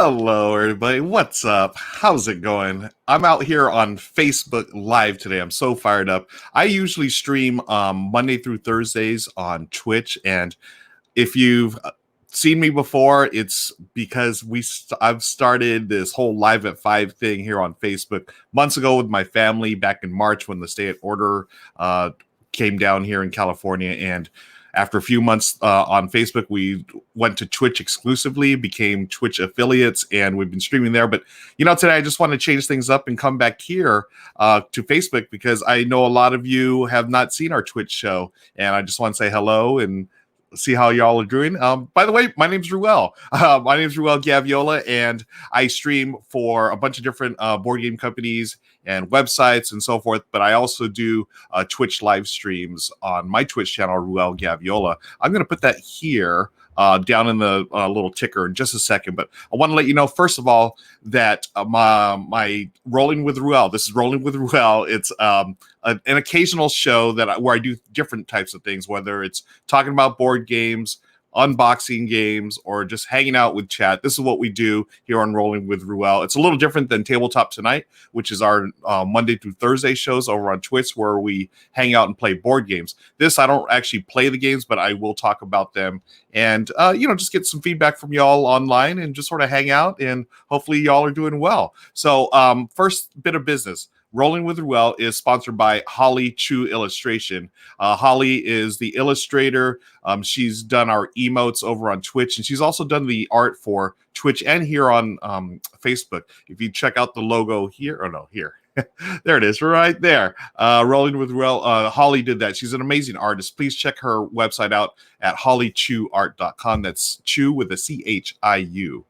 Hello, everybody. What's up? How's it going? I'm out here on Facebook Live today. I'm so fired up. I usually stream Monday through Thursdays on Twitch, and if you've seen me before, it's because I've started this whole Live at 5 thing here on Facebook months ago with my family back in March when the stay-at order came down here in California, and after a few months on Facebook, we went to Twitch exclusively, became Twitch affiliates, and we've been streaming there. But, today I just want to change things up and come back here to Facebook because I know a lot of you have not seen our Twitch show, and I just want to say hello and see how y'all are doing. By the way, my name's Ruel. My name's Ruel Gaviola, and I stream for a bunch of different board game companies and websites and so forth, but I also do Twitch live streams on my Twitch channel, Ruel Gaviola. I'm going to put that here down in the little ticker in just a second, but I want to let you know, first of all, that my Rolling with Ruel, this is Rolling with Ruel. It's an occasional show where I do different types of things, whether it's talking about board games, unboxing games, or just hanging out with chat. This is what we do here on Rolling with Ruel. It's a little different than Tabletop Tonight, which is our Monday through Thursday shows over on Twitch where we hang out and play board games. This, I don't actually play the games, but I will talk about them and, just get some feedback from y'all online and just sort of hang out, and hopefully y'all are doing well. So first bit of business. Rolling with Ruel is sponsored by Holly Chu Illustration. Holly is the illustrator. She's done our emotes over on Twitch, and she's also done the art for Twitch and here on Facebook. If you check out the logo here, here. There it is, right there. Rolling with Ruel. Holly did that. She's an amazing artist. Please check her website out at hollychuart.com. That's Chu with a CHIU.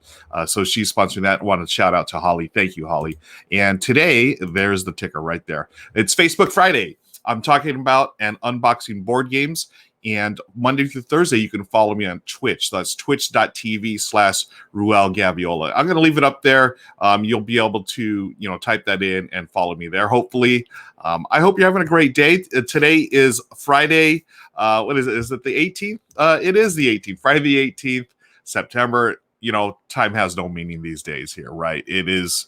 So she's sponsoring that. I want to shout out to Holly. Thank you, Holly. And today, there's the ticker right there. It's Facebook Friday. I'm talking about and unboxing board games. And Monday through Thursday, you can follow me on Twitch. That's twitch.tv/Ruel Gaviola. I'm going to leave it up there. You'll be able to, type that in and follow me there. Hopefully, I hope you're having a great day. Today is Friday. What is it? Is it the 18th? It is the 18th. Friday the 18th, September. Time has no meaning these days here, right? It is.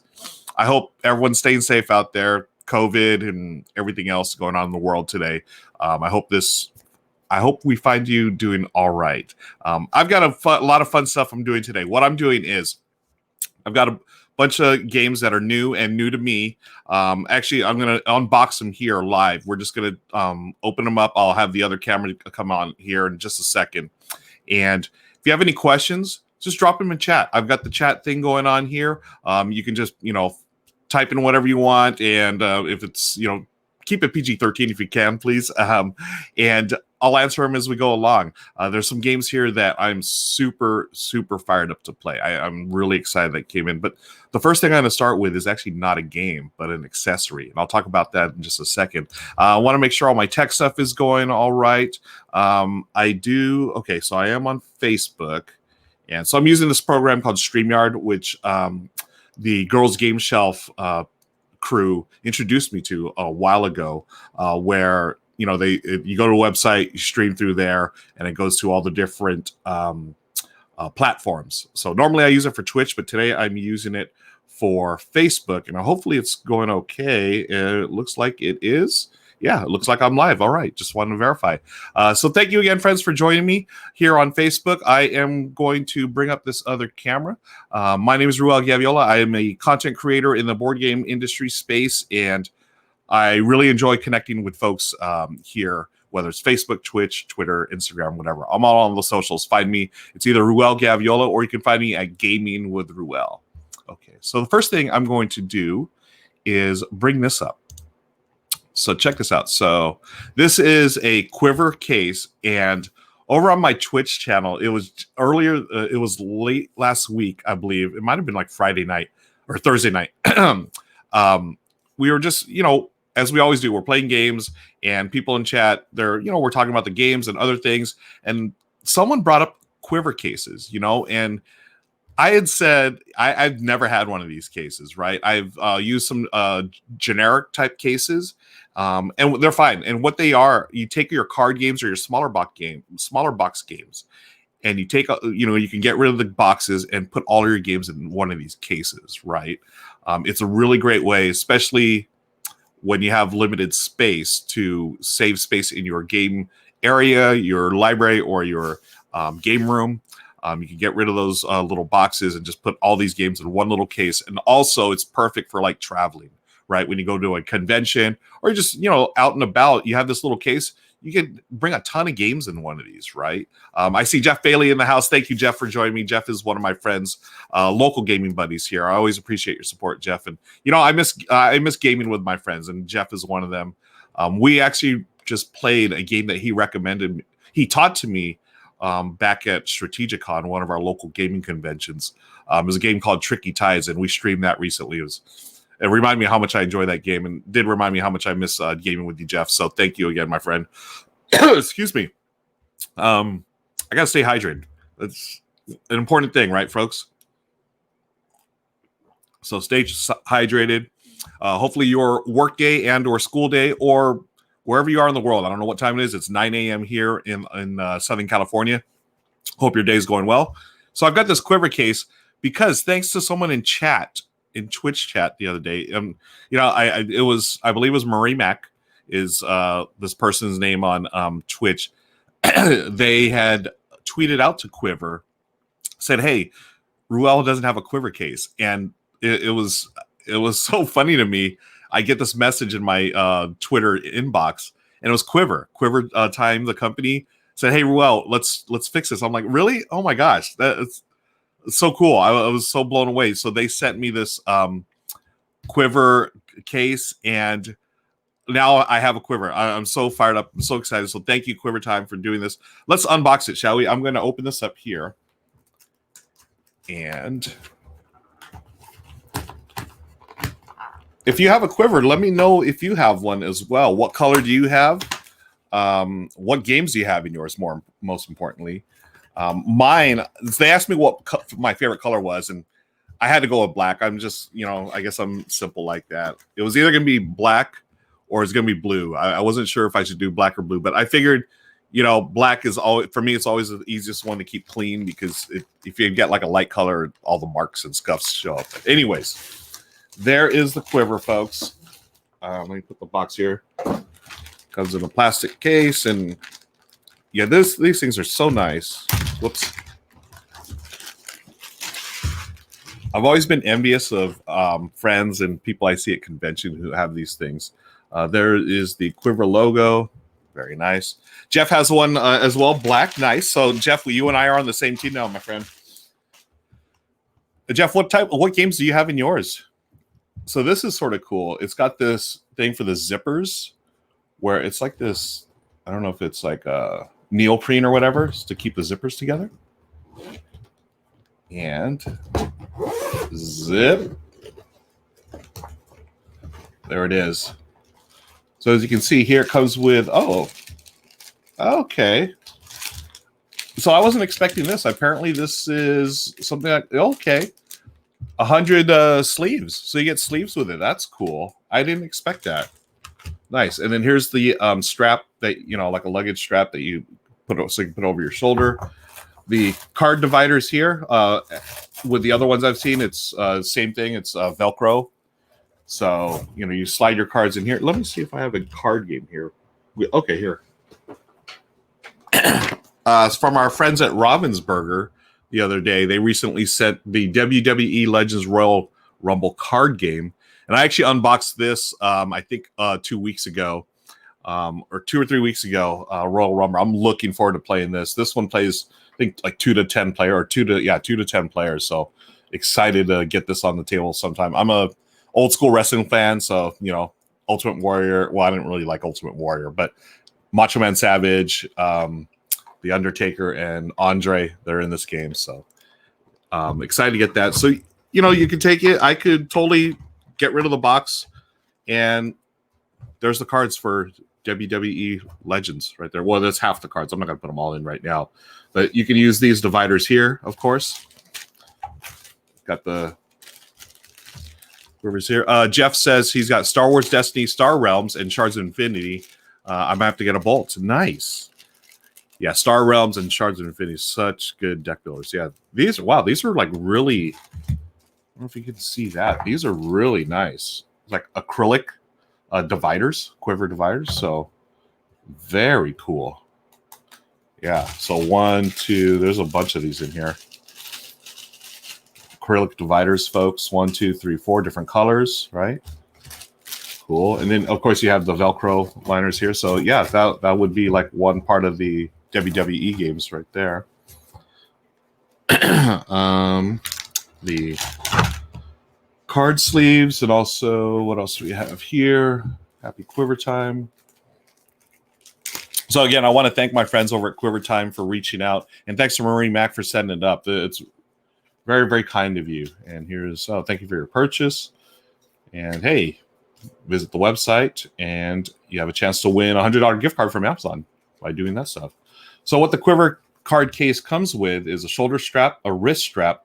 I hope everyone's staying safe out there. COVID and everything else going on in the world today. I hope we find you doing all right. I've got a lot of fun stuff I'm doing today. What I'm doing is I've got a bunch of games that are new to me. Actually, I'm going to unbox them here live. We're just going to open them up. I'll have the other camera come on here in just a second. And if you have any questions, just drop them in chat. I've got the chat thing going on here. You can just, type in whatever you want. And if it's, keep it PG-13 if you can, please. And I'll answer them as we go along. There's some games here that I'm super, super fired up to play. I'm really excited that came in. But the first thing I'm going to start with is actually not a game, but an accessory. And I'll talk about that in just a second. I want to make sure all my tech stuff is going all right. I do. Okay, so I am on Facebook. And so I'm using this program called StreamYard, which the Girls Game Shelf crew introduced me to a while ago, where you go to a website, you stream through there, and it goes to all the different platforms. So normally I use it for Twitch, but today I'm using it for Facebook, and hopefully it's going okay. It looks like it is. Yeah, it looks like I'm live. All right, just wanted to verify. So thank you again, friends, for joining me here on Facebook. I am going to bring up this other camera. My name is Ruel Gaviola. I am a content creator in the board game industry space, and I really enjoy connecting with folks here, whether it's Facebook, Twitch, Twitter, Instagram, whatever. I'm all on the socials. Find me. It's either Ruel Gaviola, or you can find me at Gaming with Ruel. Okay, so the first thing I'm going to do is bring this up. So check this out. So this is a Quiver case, and over on my Twitch channel, it was earlier. It was late last week, I believe. It might have been like Friday night or Thursday night. We were just, as we always do, we're playing games, and people in chat, we're talking about the games and other things, and someone brought up Quiver cases, and I had said I've never had one of these cases, right? I've used some generic type cases, and they're fine. And what they are, you take your card games or your smaller box games, and you take, you can get rid of the boxes and put all your games in one of these cases, right? It's a really great way, especially when you have limited space, to save space in your game area, your library, or your game room. You can get rid of those little boxes and just put all these games in one little case. And also, it's perfect for like traveling, right? When you go to a convention or just, out and about, you have this little case. You can bring a ton of games in one of these, right? I see Jeff Bailey in the house. Thank you, Jeff, for joining me. Jeff is one of my friends, local gaming buddies here. I always appreciate your support, Jeff. And I miss gaming with my friends, and Jeff is one of them. We actually just played a game that he recommended. He taught to me back at Strategicon, one of our local gaming conventions. It was a game called Tricky Tides, and we streamed that recently. It reminded me how much I enjoy that game, and did remind me how much I miss gaming with you, Jeff. So thank you again, my friend. Excuse me. I gotta stay hydrated. That's an important thing, right, folks? So stay hydrated. Hopefully your work day and or school day, or wherever you are in the world. I don't know what time it is. It's 9 a.m. here in Southern California. Hope your day is going well. So I've got this Quiver case because thanks to someone in Twitch chat the other day, I believe it was Marie Mac is this person's name on Twitch. They had tweeted out to Quiver, said, "Hey, Ruel doesn't have a Quiver case," and it was so funny to me. I get this message in my Twitter inbox, and it was Quiver Time, the company, said, "Hey, Ruel, let's fix this." I'm like, "Really? Oh my gosh, that's so cool." I was so blown away. So they sent me this Quiver case, and now I have a Quiver. I'm so fired up. I'm so excited. So thank you, Quiver Time, for doing this. Let's unbox it, shall we? I'm going to open this up here. And if you have a Quiver, let me know if you have one as well. What color do you have? What games do you have in yours, most importantly? Mine, they asked me what my favorite color was, and I had to go with black. I'm just, I guess I'm simple like that. It was either going to be black or it's going to be blue. I wasn't sure if I should do black or blue, but I figured, black is always, for me, it's always the easiest one to keep clean, because if you get like a light color, all the marks and scuffs show up. But anyways, there is the Quiver, folks. Let me put the box here. Comes in a plastic case, and yeah, these things are so nice. Whoops. I've always been envious of friends and people I see at convention who have these things. There is the Quiver logo. Very nice. Jeff has one as well, black. Nice. So, Jeff, you and I are on the same team now, my friend. Jeff, what games do you have in yours? So this is sort of cool. It's got this thing for the zippers where it's like this, I don't know if it's like a neoprene or whatever, to keep the zippers together. And zip. There it is. So as you can see here, it comes with, okay. So I wasn't expecting this. Apparently this is something like, 100 sleeves. So you get sleeves with it. That's cool. I didn't expect that. Nice. And then here's the strap that, like a luggage strap that you put over your shoulder. The card dividers here, with the other ones I've seen, it's same thing. It's Velcro. So, you slide your cards in here. Let me see if I have a card game here. Okay, here. It's from our friends at Ravensburger the other day. They recently sent the WWE Legends Royal Rumble card game. And I actually unboxed this, I think, 2 weeks ago, or 2 or 3 weeks ago, Royal Rumble. I'm looking forward to playing this. This one plays, I think, like 2 to 10 player, or 2 to 10 players. So excited to get this on the table sometime. I'm a old school wrestling fan, so Ultimate Warrior. Well, I didn't really like Ultimate Warrior, but Macho Man Savage, The Undertaker, and Andre, they're in this game. So excited to get that. So you can take it. I could totally get rid of the box, and there's the cards for WWE Legends right there. Well, that's half the cards. I'm not going to put them all in right now, but you can use these dividers here, of course. Got the Quivers here. Jeff says he's got Star Wars Destiny, Star Realms, and Shards of Infinity. I might have to get a Bolt. Nice. Yeah, Star Realms and Shards of Infinity, such good deck builders. Yeah, these are like really. I don't know if you can see that. These are really nice. It's like acrylic dividers, quiver dividers. So very cool. Yeah. So 1, 2. There's a bunch of these in here. Acrylic dividers, folks. 1, 2, 3, 4 different colors. Right. Cool. And then of course you have the Velcro liners here. So yeah, that would be like one part of the WWE games right there. The card sleeves, and also what else do we have here? Happy Quiver Time. So again, I want to thank my friends over at Quiver Time for reaching out, and thanks to Marie Mac for sending it up. It's very, very kind of you. And here's thank you for your purchase. And hey, visit the website, and you have a chance to win a $100 gift card from Amazon by doing that stuff. So what the Quiver card case comes with is a shoulder strap, a wrist strap,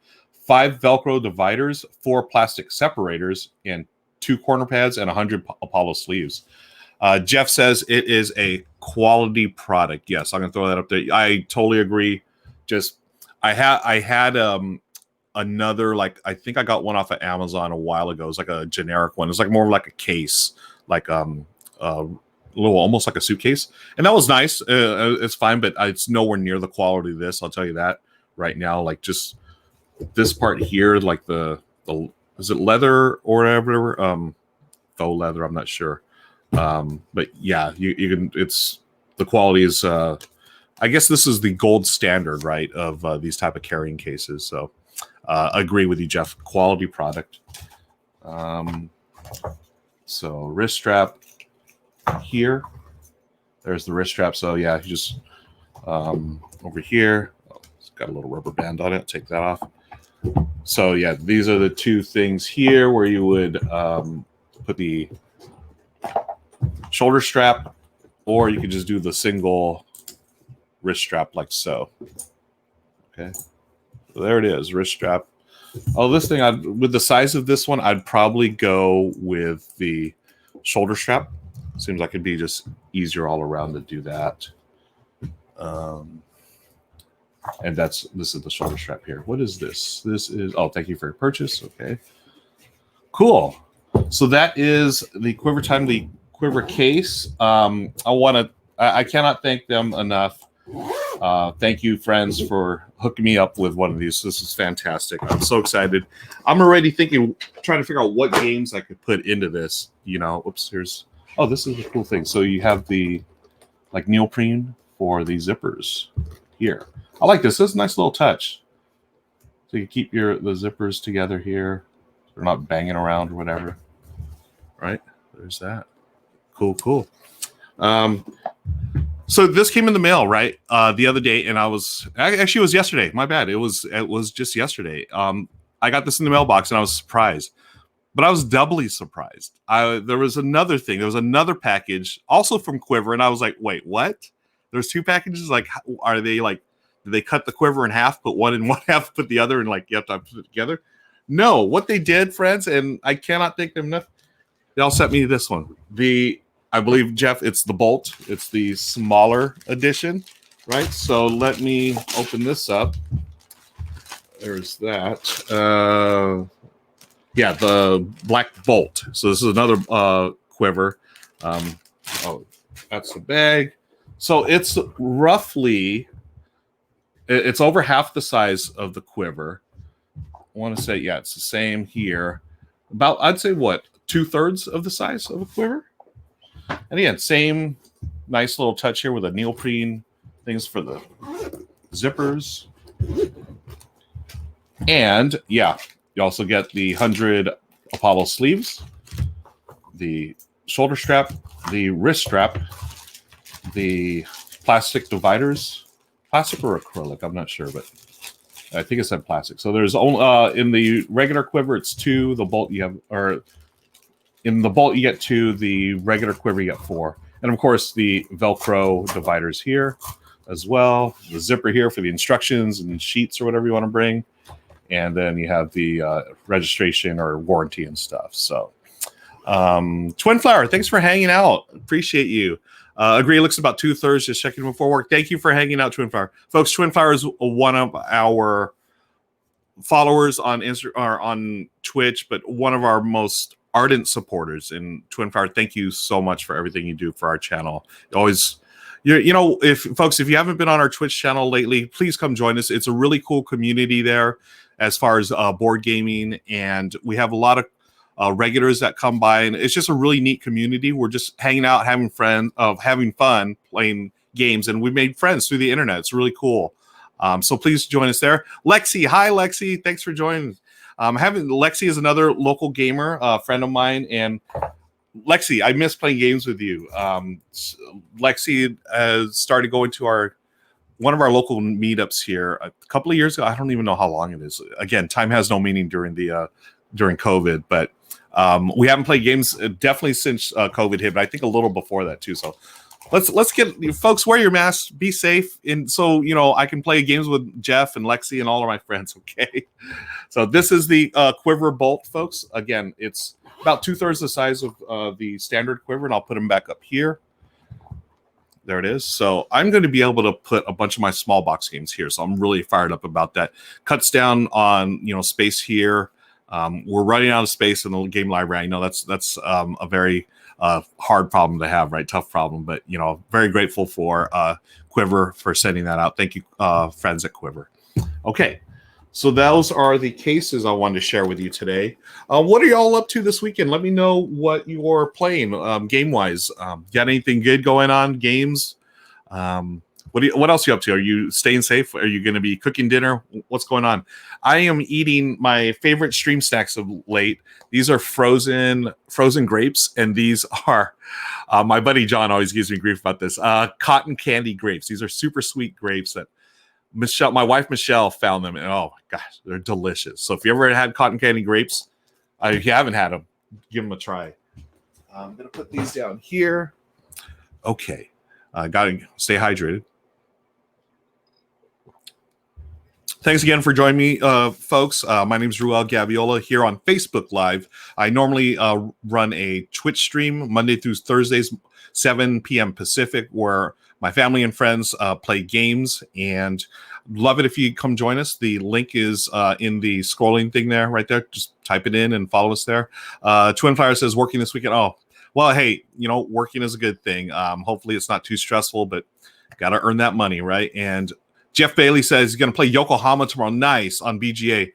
5 Velcro dividers, 4 plastic separators, and 2 corner pads, and 100 Apollo sleeves. Jeff says it is a quality product. Yes, I'm gonna throw that up there. I totally agree. Just I had another, like, I think I got one off of Amazon a while ago. It's like a generic one. It's like more like a case, like little, almost like a suitcase, and that was nice. It's fine, but it's nowhere near the quality of this. I'll tell you that right now. Like just this part here, like the is it leather or whatever? Faux leather. I'm not sure. But yeah, you can. It's the quality is. I guess this is the gold standard, right, of these type of carrying cases. So agree with you, Jeff. Quality product. So wrist strap. Here, there's the wrist strap. So yeah, you just over here, it's got a little rubber band on it. Take that off. So yeah, these are the 2 things here where you would put the shoulder strap, or you could just do the single wrist strap like so. Okay, so there it is, wrist strap. Oh, this thing, with the size of this one, I'd probably go with the shoulder strap. Seems like it'd be just easier all around to do that. And this is the shoulder strap here. What is this? This is, oh, thank you for your purchase. Okay, cool. So that is the Quiver Time, the Quiver case. I cannot thank them enough. Thank you, friends, for hooking me up with one of these. This is fantastic. I'm so excited. I'm already trying to figure out what games I could put into this. You know, oops, oh, this is a cool thing. So you have the like neoprene for the zippers here. I like this. This is a nice little touch. So you keep the zippers together here. They're not banging around or whatever. Right? There's that. Cool. So this came in the mail, right? The other day, and actually it was yesterday. My bad. It was just yesterday. I got this in the mailbox and I was surprised. But I was doubly surprised. There was another thing. There was another package also from Quiver, and I was like, wait, what? There's 2 packages? Like, are they like, did they cut the Quiver in half, put one in one half, put the other, and like, you have to put it together? No, what they did, friends, and I cannot thank them enough, they all sent me this one. I believe, Jeff, it's the Bolt. It's the smaller edition, right? So let me open this up. There's that. Yeah, the Black Bolt. So this is another Quiver. Oh, that's the bag. So it's roughly, it's over half the size of the Quiver. I want to say, yeah, it's the same here. About, I'd say, what, 2/3 of the size of a Quiver? And again, same nice little touch here with a neoprene things for the zippers. And yeah, you also get the 100 Apollo sleeves, the shoulder strap, the wrist strap, the plastic dividers, plastic or acrylic, I'm not sure, but I think it said plastic. So there's only in the regular Quiver, it's 2. The Bolt you have, or in the Bolt you get 2. The regular Quiver you get 4, and of course the Velcro dividers here as well. The zipper here for the instructions and sheets or whatever you want to bring. And then you have the registration or warranty and stuff. So, Twin Flower, thanks for hanging out. Appreciate you. Agree. Looks about 2/3. Just checking before work. Thank you for hanging out, Twin Fire, folks. Twin Fire is one of our followers on or on Twitch, but one of our most ardent supporters in Twin Fire. Thank you so much for everything you do for our channel. Always, if you haven't been on our Twitch channel lately, please come join us. It's a really cool community there as far as board gaming, and we have a lot of regulars that come by, and it's just a really neat community. We're just hanging out, having fun, playing games, and we made friends through the internet. It's really cool. So please join us there. Lexi, hi Lexi, thanks for joining. Lexi is another local gamer, friend of mine, and Lexi, I miss playing games with you. Lexi started going to one of our local meetups here a couple of years ago. I don't even know how long it is. Again, time has no meaning during COVID, but we haven't played games definitely since COVID hit, but I think a little before that too. So let's get folks, wear your masks, be safe, and so I can play games with Jeff and Lexi and all of my friends. Okay, so this is the Quiver Bolt, folks. Again, it's about 2/3 the size of the standard Quiver, and I'll put them back up here. There it is. So I'm going to be able to put a bunch of my small box games here. So I'm really fired up about that. Cuts down on space here. We're running out of space in the game library. I know that's a very hard problem to have, right? Tough problem, but very grateful for Quiver for sending that out. Thank you, friends at Quiver. Okay, so those are the cases I wanted to share with you today. What are y'all up to this weekend? Let me know what you're playing game wise. Got anything good going on? Games? What else are you up to? Are you staying safe? Are you going to be cooking dinner? What's going on? I am eating my favorite stream snacks of late. These are frozen grapes, and these are my buddy John always gives me grief about this. Cotton candy grapes. These are super sweet grapes that my wife Michelle found them, and oh my gosh, they're delicious. So if you ever had cotton candy grapes, if you haven't had them, give them a try. I'm going to put these down here. Okay, got to stay hydrated. Thanks again for joining me, folks. My name is Ruel Gaviola here on Facebook Live. I normally run a Twitch stream Monday through Thursdays, 7 p.m. Pacific, where my family and friends play games, and love it if you come join us. The link is in the scrolling thing there, right there. Just type it in and follow us there. Twin Fire says, working this weekend. Oh, well, hey, working is a good thing. Hopefully it's not too stressful, but got to earn that money, right? And Jeff Bailey says he's going to play Yokohama tomorrow. Nice, on BGA.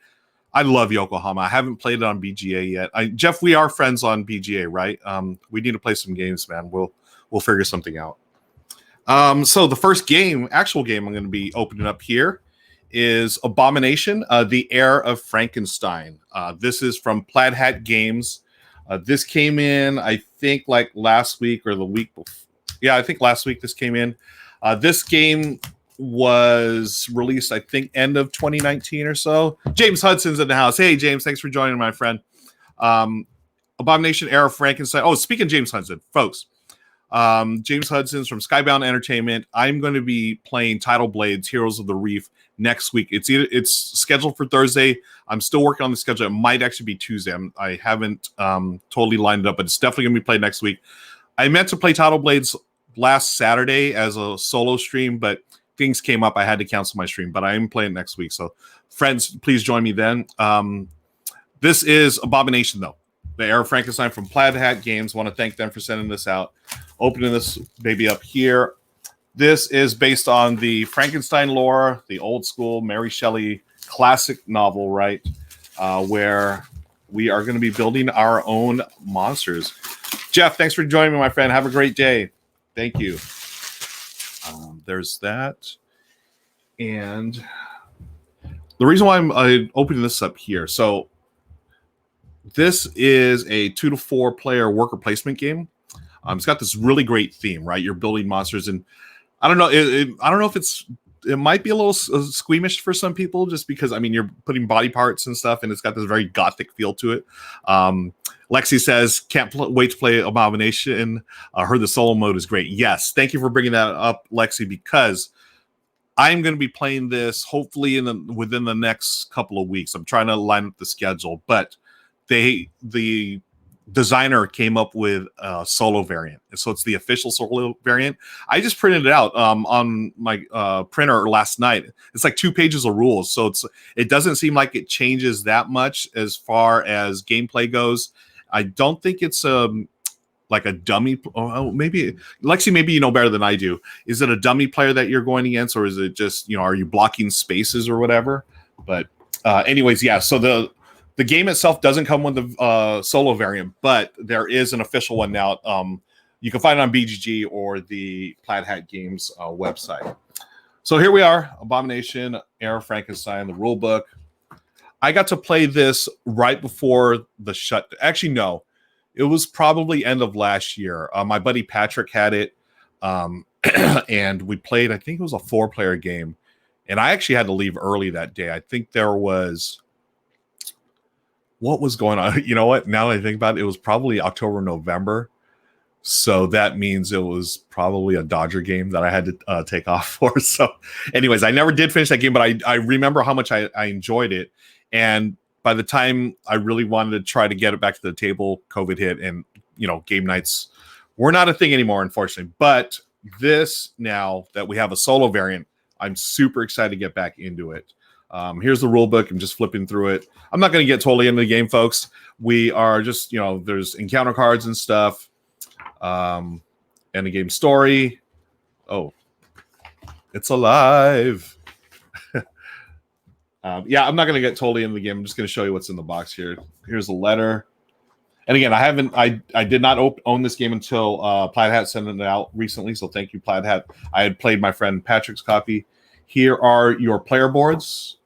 I love Yokohama. I haven't played it on BGA yet. Jeff, we are friends on BGA, right? We need to play some games, man. We'll figure something out. So the first actual game I'm going to be opening up here is Abomination, the Heir of Frankenstein. This is from Plaid Hat Games. This came in, I think, like last week or the week before. Yeah, I think last week this came in. This game was released, I think, end of 2019 or so. James Hudson's in the house. Hey, James, thanks for joining, my friend. Abomination, Heir of Frankenstein. Oh, speaking of James Hudson, folks, James Hudson's from Skybound Entertainment. I'm going to be playing Tidal Blades, Heroes of the Reef next week. It's scheduled for Thursday. I'm still working on the schedule. It might actually be Tuesday. I haven't totally lined it up, but it's definitely going to be played next week. I meant to play Tidal Blades last Saturday as a solo stream, but things came up. I had to cancel my stream, but I am playing next week. So friends, please join me then. This is Abomination, though. The Heir of Frankenstein from Plaid Hat Games. Want to thank them for sending this out. Opening this baby up here. This is based on the Frankenstein lore, the old school Mary Shelley classic novel, right? Where we are going to be building our own monsters. Jeff, thanks for joining me, my friend. Have a great day. Thank you. There's that. And the reason why I'm opening this up here. So this is a 2 to 4 player worker placement game. It's got this really great theme, right? You're building monsters, and I don't know. I don't know if it might be a little squeamish for some people, just because you're putting body parts and stuff, and it's got this very gothic feel to it. Lexi says, can't wait to play Abomination. Heard the solo mode is great. Yes, thank you for bringing that up, Lexi, because I'm going to be playing this hopefully within the next couple of weeks. I'm trying to line up the schedule, but the designer came up with a solo variant. So it's the official solo variant. I just printed it out on my printer last night. It's like 2 pages of rules. So it doesn't seem like it changes that much as far as gameplay goes. I don't think it's like a dummy. Oh, maybe Lexi, maybe you know better than I do. Is it a dummy player that you're going against, or is it just, are you blocking spaces or whatever? But anyways, yeah. So the game itself doesn't come with the solo variant, but there is an official one now. You can find it on BGG or the Plaid Hat Games website. So here we are, Abomination, Heir of Frankenstein, the rule book. I got to play this right before the shut. Actually, no. It was probably end of last year. My buddy Patrick had it, and we played, I think it was a 4-player game, and I actually had to leave early that day. I think there was... What was going on? You know what? Now that I think about it, it was probably October, November. So that means it was probably a Dodger game that I had to take off for. So anyways, I never did finish that game, but I remember how much I enjoyed it. And by the time I really wanted to try to get it back to the table, COVID hit, and, game nights were not a thing anymore, unfortunately. But this, now that we have a solo variant, I'm super excited to get back into it. Here's the rule book. I'm just flipping through it. I'm not going to get totally into the game, folks. We are just, there's encounter cards and stuff. And the game story. Oh, it's alive. Yeah, I'm not going to get totally into the game. I'm just going to show you what's in the box here. Here's a letter. And again, I did not own this game until Plaid Hat sent it out recently. So thank you, Plaid Hat. I had played my friend Patrick's copy. Here are your player boards.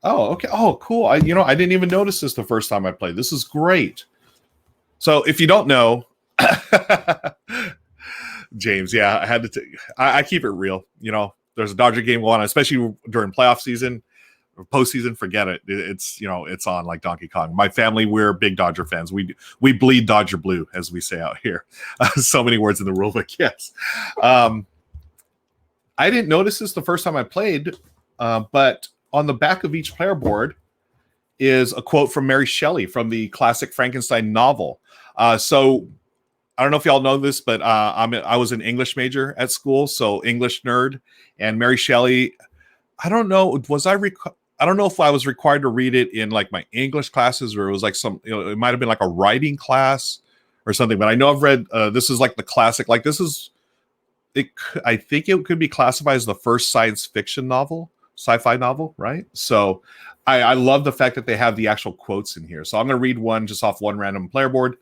Oh, okay. Oh, cool. I didn't even notice this the first time I played. This is great. So if you don't know, James, yeah, I had to. I keep it real. There's a Dodger game going on, especially during playoff season or postseason. Forget it. It's on like Donkey Kong. My family, we're big Dodger fans. We bleed Dodger blue, as we say out here. So many words in the rule book. Yes. I didn't notice this the first time I played, but on the back of each player board is a quote from Mary Shelley from the classic Frankenstein novel. So I don't know if y'all know this, but I was an English major at school, so English nerd. And Mary Shelley, I don't know, I don't know if I was required to read it in like my English classes, or it was like it might have been like a writing class or something. But I know I've read this is like the classic. Like this is. I think it could be classified as the first science fiction novel, sci-fi novel, right? So I love the fact that they have the actual quotes in here. So I'm going to read one just off one random player board.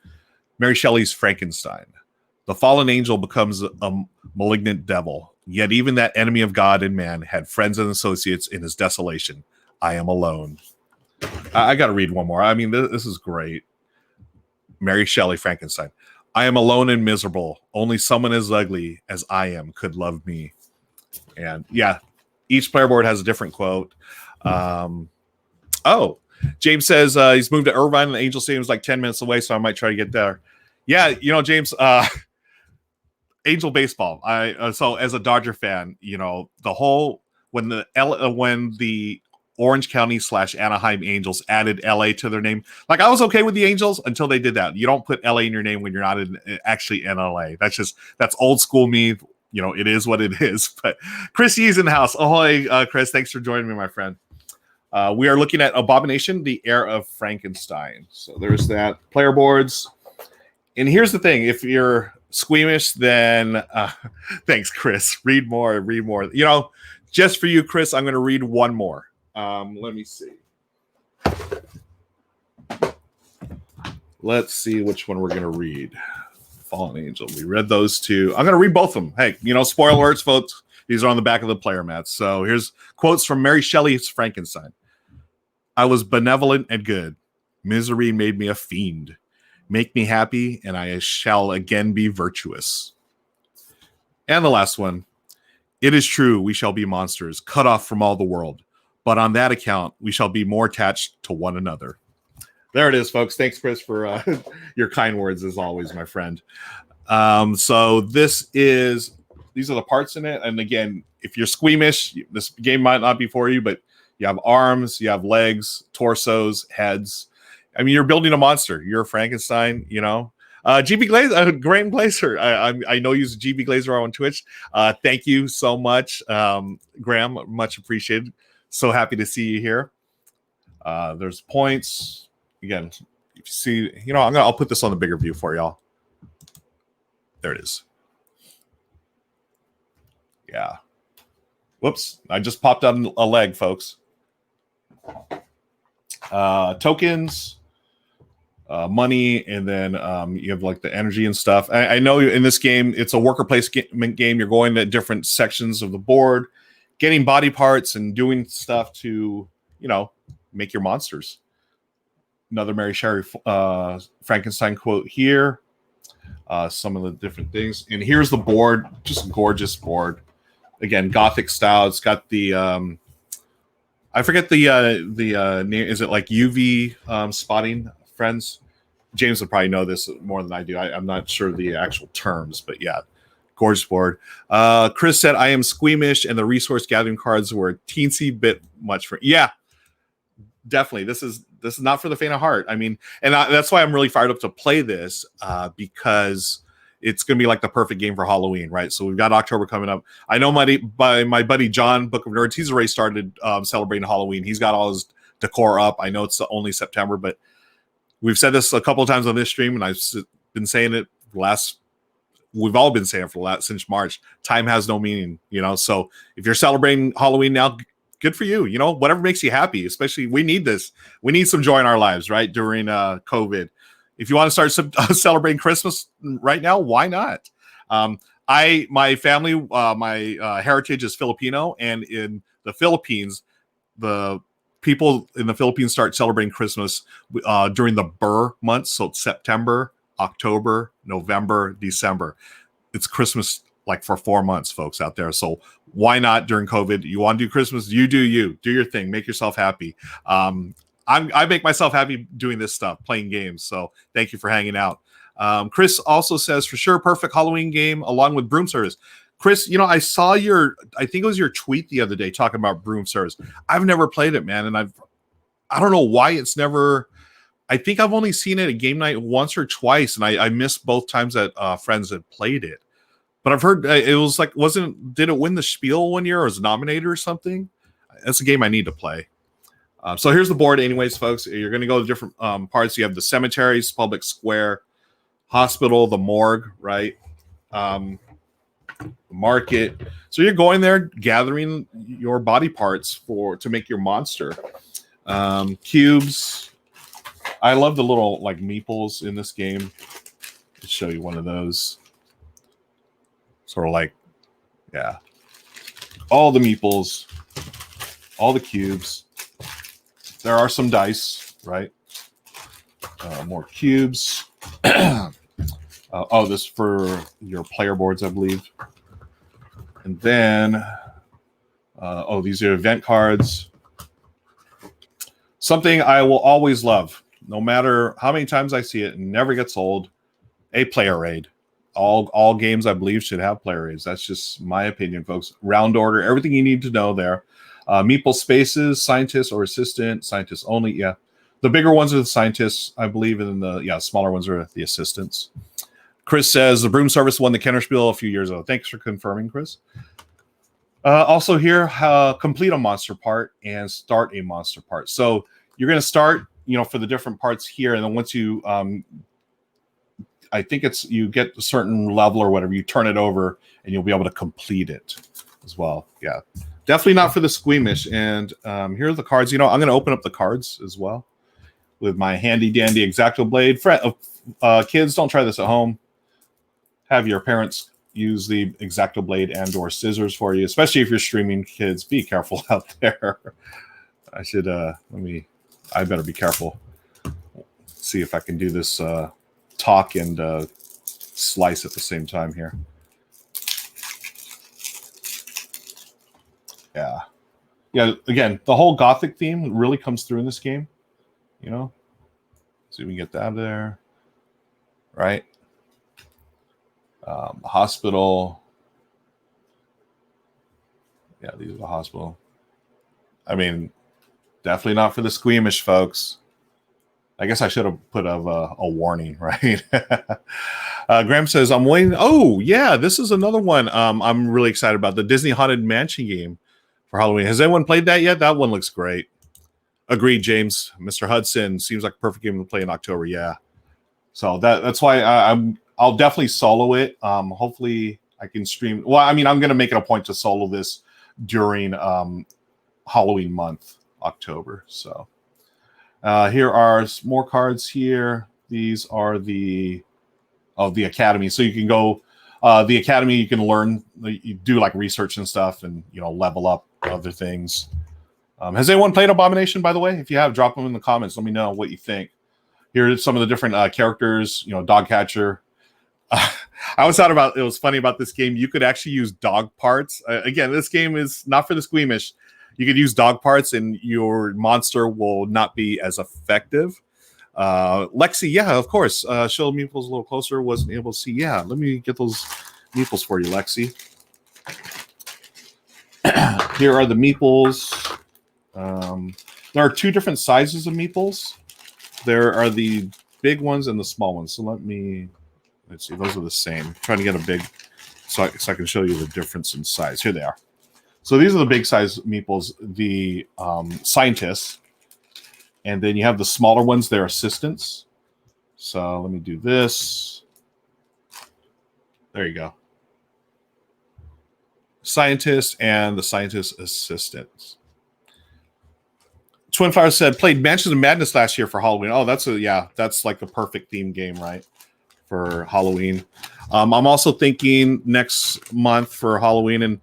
Mary Shelley's Frankenstein. The fallen angel becomes a malignant devil, yet even that enemy of God and man had friends and associates in his desolation. I am alone. I got to read one more. I mean, this is great. Mary Shelley, Frankenstein. I am alone and miserable. Only someone as ugly as I am could love me. And yeah, each player board has a different quote. James says he's moved to Irvine and the Angel Stadium is like 10 minutes away, so I might try to get there. Yeah, James, Angel baseball. So as a Dodger fan, the whole when the Orange County / Anaheim Angels added LA to their name. Like I was okay with the Angels until they did that. You don't put LA in your name when you're not actually in LA. That's old school me. It is what it is. But Chris Yee's in the house. Ahoy, Chris. Thanks for joining me, my friend. We are looking at Abomination, the Heir of Frankenstein. So there's that. Player boards. And here's the thing. If you're squeamish, then thanks, Chris. Read more. Just for you, Chris, I'm going to read one more. Let me see. Let's see which one we're going to read. Fallen Angel. We read those two. I'm going to read both of them. Hey, spoiler alerts, folks. These are on the back of the player mats. So here's quotes from Mary Shelley's Frankenstein. I was benevolent and good. Misery made me a fiend. Make me happy, and I shall again be virtuous. And the last one. It is true, we shall be monsters, cut off from all the world. But on that account, we shall be more attached to one another. There it is, folks. Thanks, Chris, for your kind words, as always, my friend. So these are the parts in it. And again, if you're squeamish, this game might not be for you, but you have arms, you have legs, torsos, heads. I mean, you're building a monster. You're a Frankenstein, you know. GB Glazer, Graham Glazer. I know you use GB Glazer on Twitch. Thank you so much, Graham. Much appreciated. So happy to see you here. There's points. Again, if you see, you know, I'll put this on the bigger view for y'all. There it is. Yeah. Whoops. I just popped out a leg, folks. Tokens. Money, and then you have like the energy and stuff. I know in this game it's a worker placement game. You're going to different sections of the board, getting body parts and doing stuff to, you know, make your monsters. Another Mary Shelley Frankenstein quote here. Some of the different things, and here's the board. Just gorgeous board. Again, Gothic style. It's got the I forget the name. Is it like UV spotting? Friends, James would probably know this more than I do. I'm not sure the actual terms, but yeah, gorgeous board. Chris said, I am squeamish, and the resource gathering cards were a teensy bit much for. Yeah, definitely. This is not for the faint of heart. I mean, and that's why I'm really fired up to play this, because it's going to be like the perfect game for Halloween, right? So we've got October coming up. I know my buddy John, Book of Nerds, he's already started celebrating Halloween. He's got all his decor up. I know it's only September, but we've said this a couple of times on this stream, and I've been saying it we've all been saying it since March. Time has no meaning, you know? So if you're celebrating Halloween now, good for you. You know, whatever makes you happy, especially we need this. We need some joy in our lives, right? During COVID. If you want to start celebrating Christmas right now, why not? My family, my heritage is Filipino, and in the Philippines, the people in the Philippines start celebrating Christmas during the Burr months. So it's September, October, November, December. It's Christmas like for 4 months, folks out there. So why not during COVID? You want to do Christmas? You do your thing. Make yourself happy. I make myself happy doing this stuff, playing games. So thank you for hanging out. Chris also says, for sure, perfect Halloween game along with Broom Service. Chris, you know, I saw I think it was your tweet the other day talking about Broom Service. I've never played it, man. And I don't know why it's never, I think I've only seen it at game night once or twice. And I missed both times that friends had played it. But I've heard it was like, did it win the Spiel one year or was nominated or something? That's a game I need to play. So here's the board anyways, folks. You're going to go to different parts. You have the cemeteries, public square, hospital, the morgue, right? Market. So you're going there gathering your body parts to make your monster. Cubes. I love the little like meeples in this game. Let's show you one of those. Sort of like, yeah. All the meeples, all the cubes. There are some dice, right? More cubes. This for your player boards, I believe. And then, these are event cards. Something I will always love, no matter how many times I see it, and never gets old. A player aid. All games, I believe, should have player aids. That's just my opinion, folks. Round order, everything you need to know there. Meeple spaces, scientist or assistant, scientists only. Yeah, the bigger ones are the scientists, I believe, and the smaller ones are the assistants. Chris says the Broom Service won the Kennerspiel a few years ago. Thanks for confirming, Chris. Also here, complete a monster part and start a monster part. So you're going to start, you know, for the different parts here, and then once you, I think you get a certain level or whatever, you turn it over, and you'll be able to complete it as well. Yeah. Definitely not for the squeamish. And here are the cards. You know, I'm going to open up the cards as well with my handy dandy X-Acto blade. Kids, don't try this at home. Have your parents use the X-Acto blade and or scissors for you, especially if you're streaming. Kids, be careful out there. I should, I better be careful. See if I can do this talk and slice at the same time here. Yeah. Again, the whole Gothic theme really comes through in this game. You know, see if we can get that there, right? The hospital. Yeah, these are the hospital. I mean, definitely not for the squeamish, folks. I guess I should have put a warning, right? Graham says, I'm waiting. Oh, yeah, this is another one I'm really excited about. The Disney Haunted Mansion game for Halloween. Has anyone played that yet? That one looks great. Agreed, James. Mr. Hudson seems like a perfect game to play in October. Yeah. So that's why I'll definitely solo it. Hopefully I can stream. Well, I mean, I'm going to make it a point to solo this during Halloween month, October. So here are more cards here. These are the Academy. So you can go the Academy. You can learn, you do like research and stuff, and level up other things. Has anyone played Abomination, by the way? If you have, drop them in the comments. Let me know what you think. Here are some of the different characters. Dog catcher. I always thought about it was funny about this game. You could actually use dog parts. Again, this game is not for the squeamish. You could use dog parts, and your monster will not be as effective. Lexi, yeah, of course. Show meeples a little closer. Wasn't able to see. Yeah, let me get those meeples for you, Lexi. Here are the meeples. There are two different sizes of meeples. There are the big ones and the small ones. So let's see. Those are the same. I'm trying to get a big, so I can show you the difference in size. Here they are. So these are the big size meeples, the scientists. And then you have the smaller ones, they're assistants. So let me do this. There you go. Scientist and the scientist assistants. Twin Fire said, played Mansions of Madness last year for Halloween. Oh, that's like the perfect theme game, right? For Halloween. I'm also thinking next month for Halloween. And,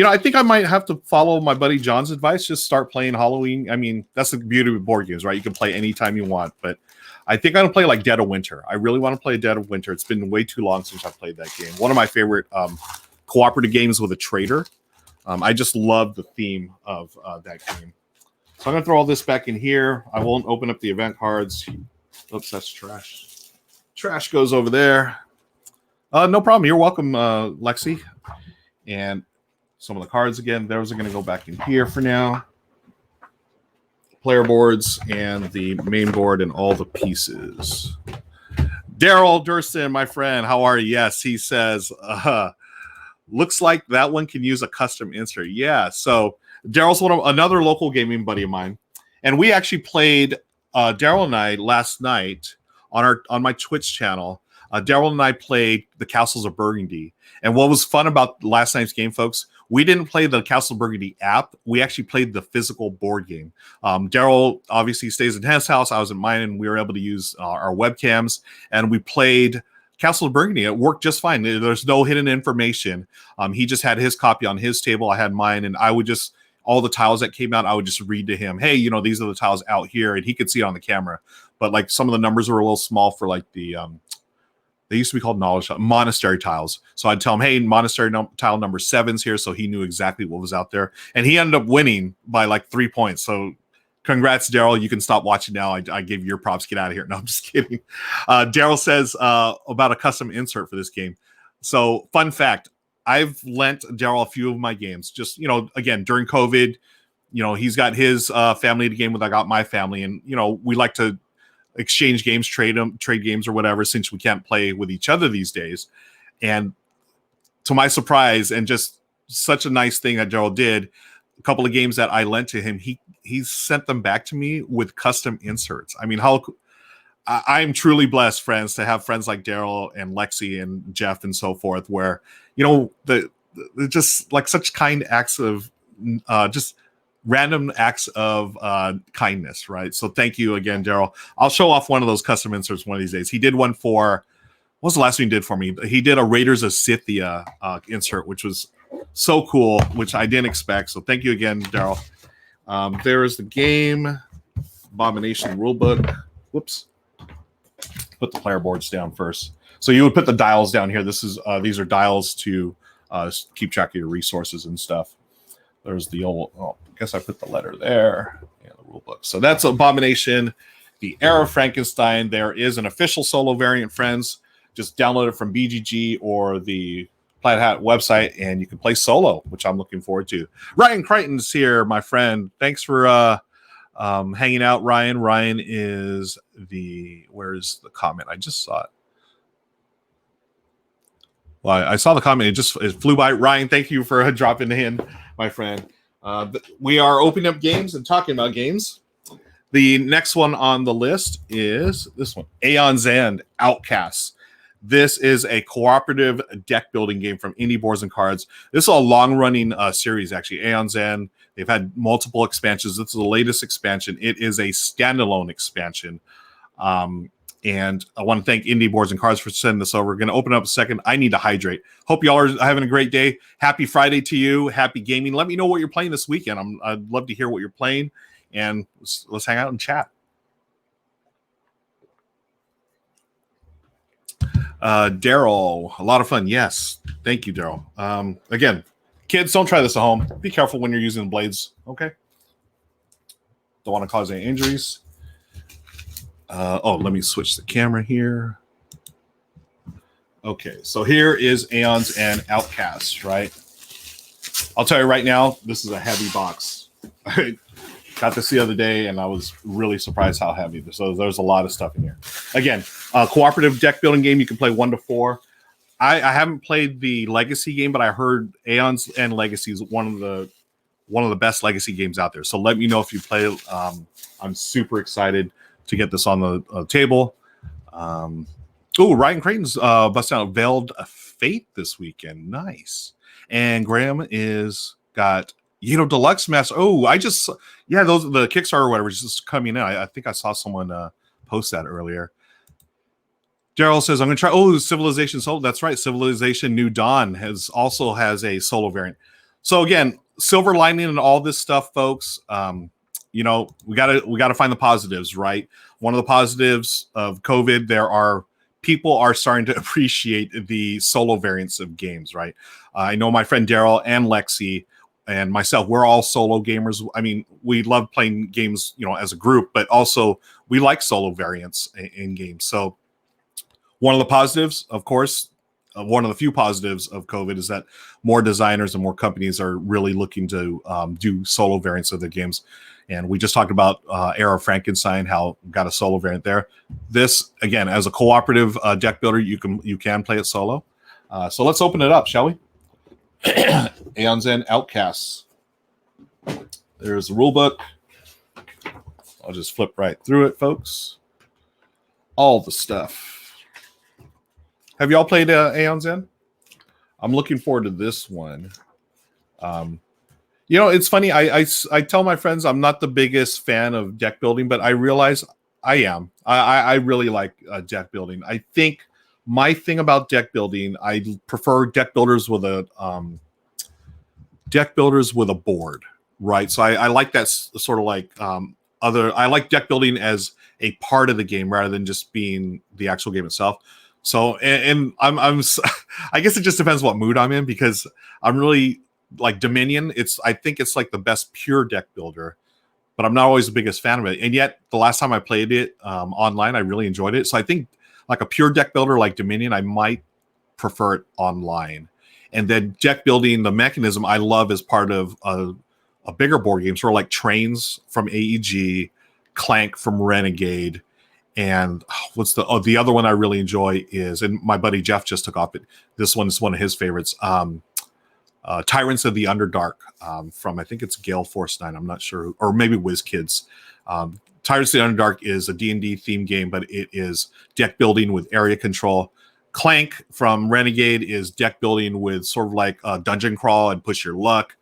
I think I might have to follow my buddy John's advice. Just start playing Halloween. I mean, that's the beauty of board games, right? You can play anytime you want. But I think I'm going to play like Dead of Winter. I really want to play Dead of Winter. It's been way too long since I've played that game. One of my favorite cooperative games with a trader. I just love the theme of that game. So I'm going to throw all this back in here. I won't open up the event cards. Oops, that's trash. Trash goes over there. No problem. You're welcome, Lexi. And some of the cards again. Those are going to go back in here for now. Player boards and the main board and all the pieces. Daryl Durston, my friend, how are you? Yes, he says, looks like that one can use a custom insert. Yeah, so Daryl's another local gaming buddy of mine, and we actually played Daryl and I last night on my Twitch channel. Daryl and I played the Castles of Burgundy, and what was fun about last night's game, folks, we didn't play the Castle of Burgundy app. We actually played the physical board game. Daryl obviously stays in his house. I was in mine, and we were able to use our webcams, and we played Castle of Burgundy. It worked just fine. There's no hidden information. He just had his copy on his table. I had mine, and I would just, all the tiles that came out, I would just read to him, hey, these are the tiles out here, and he could see it on the camera. But like some of the numbers were a little small for like the they used to be called monastery tiles. So I'd tell him, hey, monastery tile number 7's here. So he knew exactly what was out there. And he ended up winning by like 3 points. So congrats, Daryl. You can stop watching now. I gave you your props. Get out of here. No, I'm just kidding. Daryl says about a custom insert for this game. So fun fact, I've lent Daryl a few of my games. Just, again, during COVID, he's got his family to game with. I got my family. And, we like to exchange games, trade games or whatever, since we can't play with each other these days. And to my surprise, and just such a nice thing that Daryl did, a couple of games that I lent to him, he sent them back to me with custom inserts. I mean, I'm truly blessed, friends, to have friends like Daryl and Lexi and Jeff and so forth, where, the just like such kind acts of just random acts of kindness, right? So thank you again, Daryl. I'll show off one of those custom inserts one of these days. He did one for, what was the last one he did for me? He did a Raiders of Scythia insert, which was so cool, which I didn't expect. So thank you again, Daryl. There is the game, Abomination rulebook. Whoops. Put the player boards down first. So you would put the dials down here. These are dials to keep track of your resources and stuff. There's the old, I guess I put the letter there. Yeah, the rule book. So that's Abomination, the Heir of Frankenstein. There is an official solo variant, friends. Just download it from BGG or the Plaid Hat website, and you can play solo, which I'm looking forward to. Ryan Crichton's here, my friend. Thanks for hanging out. Ryan is where's the comment? I just saw it. Well, I saw the comment. It flew by. Ryan, thank you for dropping in, my friend. We are opening up games and talking about games. The next one on the list is this one, Aeon's End, Outcasts. This is a cooperative deck building game from Indie Boards and Cards. This is a long-running series, actually. Aeon's End. They've had multiple expansions. This is the latest expansion. It is a standalone expansion. And I want to thank Indie Boards and Cards for sending this over. We're going to open up a second. I need to hydrate. Hope y'all are having a great day. Happy Friday to you. Happy gaming. Let me know what you're playing this weekend. I'd love to hear what you're playing. And let's hang out and chat. Daryl, a lot of fun. Yes. Thank you, Daryl. Again, kids, don't try this at home. Be careful when you're using blades. Okay. Don't want to cause any injuries. Let me switch the camera here. Okay, so here is Aeon's and Outcasts, right? I'll tell you right now, this is a heavy box. I got this the other day, and I was really surprised how heavy. So there's a lot of stuff in here. Again, cooperative deck building game. You can play 1 to 4. I haven't played the Legacy game, but I heard Aeon's and Legacy is one of the best Legacy games out there. So let me know if you play it. I'm super excited to get this on the table. Ryan Creighton's busting out Veiled Fate this weekend. Nice. And Graham is got Deluxe Master. The Kickstarter or whatever is just coming in. I think I saw someone post that earlier. Daryl says, I'm going to try. Civilization Solo. That's right. Civilization New Dawn also has a solo variant. So again, silver lining and all this stuff, folks. We gotta find the positives, right? One of the positives of COVID, people are starting to appreciate the solo variants of games, right? I know my friend Daryl and Lexi and myself, we're all solo gamers. I mean, we love playing games, as a group, but also we like solo variants in games. So one of the positives, of course, one of the few positives of COVID is that more designers and more companies are really looking to do solo variants of the games. And we just talked about Heir of Frankenstein, how got a solo variant there. This, again, as a cooperative deck builder, you can play it solo. So let's open it up, shall we? Aeon's End, Outcasts. There's the rule book. I'll just flip right through it, folks. All the stuff. Have y'all played Aeon's End? I'm looking forward to this one. It's funny. I tell my friends I'm not the biggest fan of deck building, but I realize I am. I really like deck building. I think my thing about deck building, I prefer deck builders with a board, right? So I like that sort of like I like deck building as a part of the game rather than just being the actual game itself. So, and I'm I guess it just depends what mood I'm in, because I'm really like Dominion. I think it's like the best pure deck builder, but I'm not always the biggest fan of it. And yet the last time I played it online, I really enjoyed it. So I think like a pure deck builder like Dominion, I might prefer it online. And then deck building, the mechanism I love as part of a bigger board game, sort of like Trains from AEG, Clank from Renegade. And what's the other one I really enjoy is, and my buddy Jeff just took off it. This one is one of his favorites. Tyrants of the Underdark from, I think it's Gale Force 9. I'm not sure, or maybe WizKids. Tyrants of the Underdark is a D&D theme game, but it is deck building with area control. Clank from Renegade is deck building with sort of like dungeon crawl and push your luck.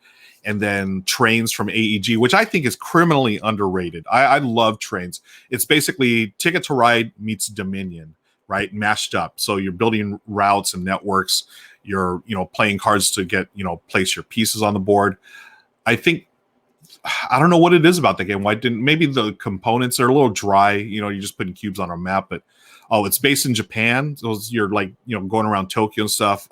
And then Trains from AEG, which I think is criminally underrated. I love Trains. It's basically Ticket to Ride meets Dominion, right? Mashed up. So you're building routes and networks. You're, playing cards to get, place your pieces on the board. I don't know what it is about the game. Maybe the components are a little dry. You're just putting cubes on a map, but it's based in Japan. So you're like, going around Tokyo and stuff.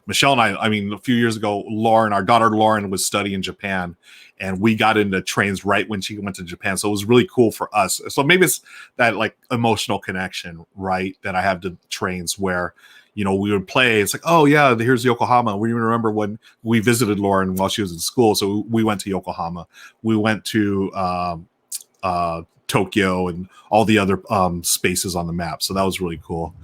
Michelle and I mean, a few years ago, our daughter Lauren was studying in Japan, and we got into Trains right when she went to Japan. So it was really cool for us. So maybe it's that like emotional connection, right, that I have to Trains where, we would play. It's like, oh yeah, here's Yokohama. We even remember when we visited Lauren while she was in school. So we went to Yokohama. We went to Tokyo and all the other spaces on the map. So that was really cool.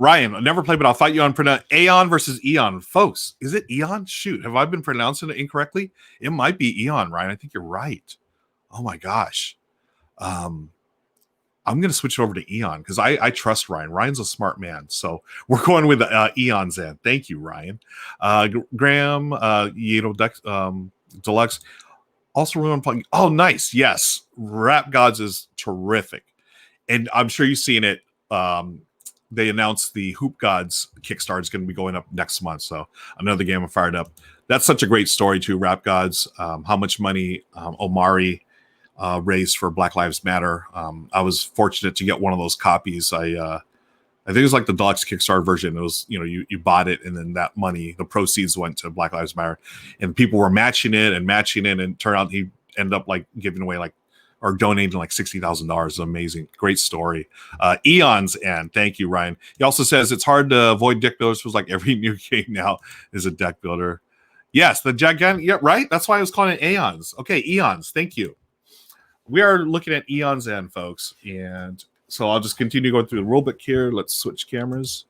Ryan, I never played, but I'll fight you on Aeon versus Aeon. Folks, is it Aeon? Shoot, have I been pronouncing it incorrectly? It might be Aeon, Ryan. I think you're right. Oh my gosh. I'm going to switch over to Aeon because I trust Ryan. Ryan's a smart man. So we're going with Aeon Zen. Thank you, Ryan. Graham, Deluxe. Also, remember playing. Oh, nice. Yes. Rap Gods is terrific. And I'm sure you've seen it. They announced the Hoop Gods Kickstarter is going to be going up next month. So another game I'm fired up. That's such a great story too. Rap Gods, how much money Omari raised for Black Lives Matter. I was fortunate to get one of those copies. I think it was like the deluxe Kickstarter version. It was, you bought it and then that money, the proceeds went to Black Lives Matter, and people were matching it, and it turned out he ended up like giving away or donating like $60,000. Amazing. Great story. Eon's End. Thank you, Ryan. He also says it's hard to avoid deck builders. Feels like every new game now is a deck builder. Yes, the gigantic. Yeah, right. That's why I was calling it Aeons. Okay, Eons. Thank you. We are looking at Eon's End, folks. And so I'll just continue going through the rulebook here. Let's switch cameras.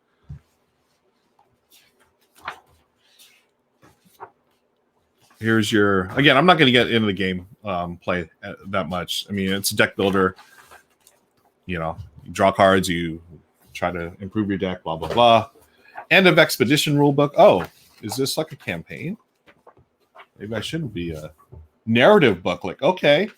Here's again, I'm not going to get into the game play that much. I mean, it's a deck builder. You draw cards, you try to improve your deck, blah, blah, blah. End of Expedition rulebook. Oh, is this like a campaign? Maybe I shouldn't be a narrative booklet. Okay.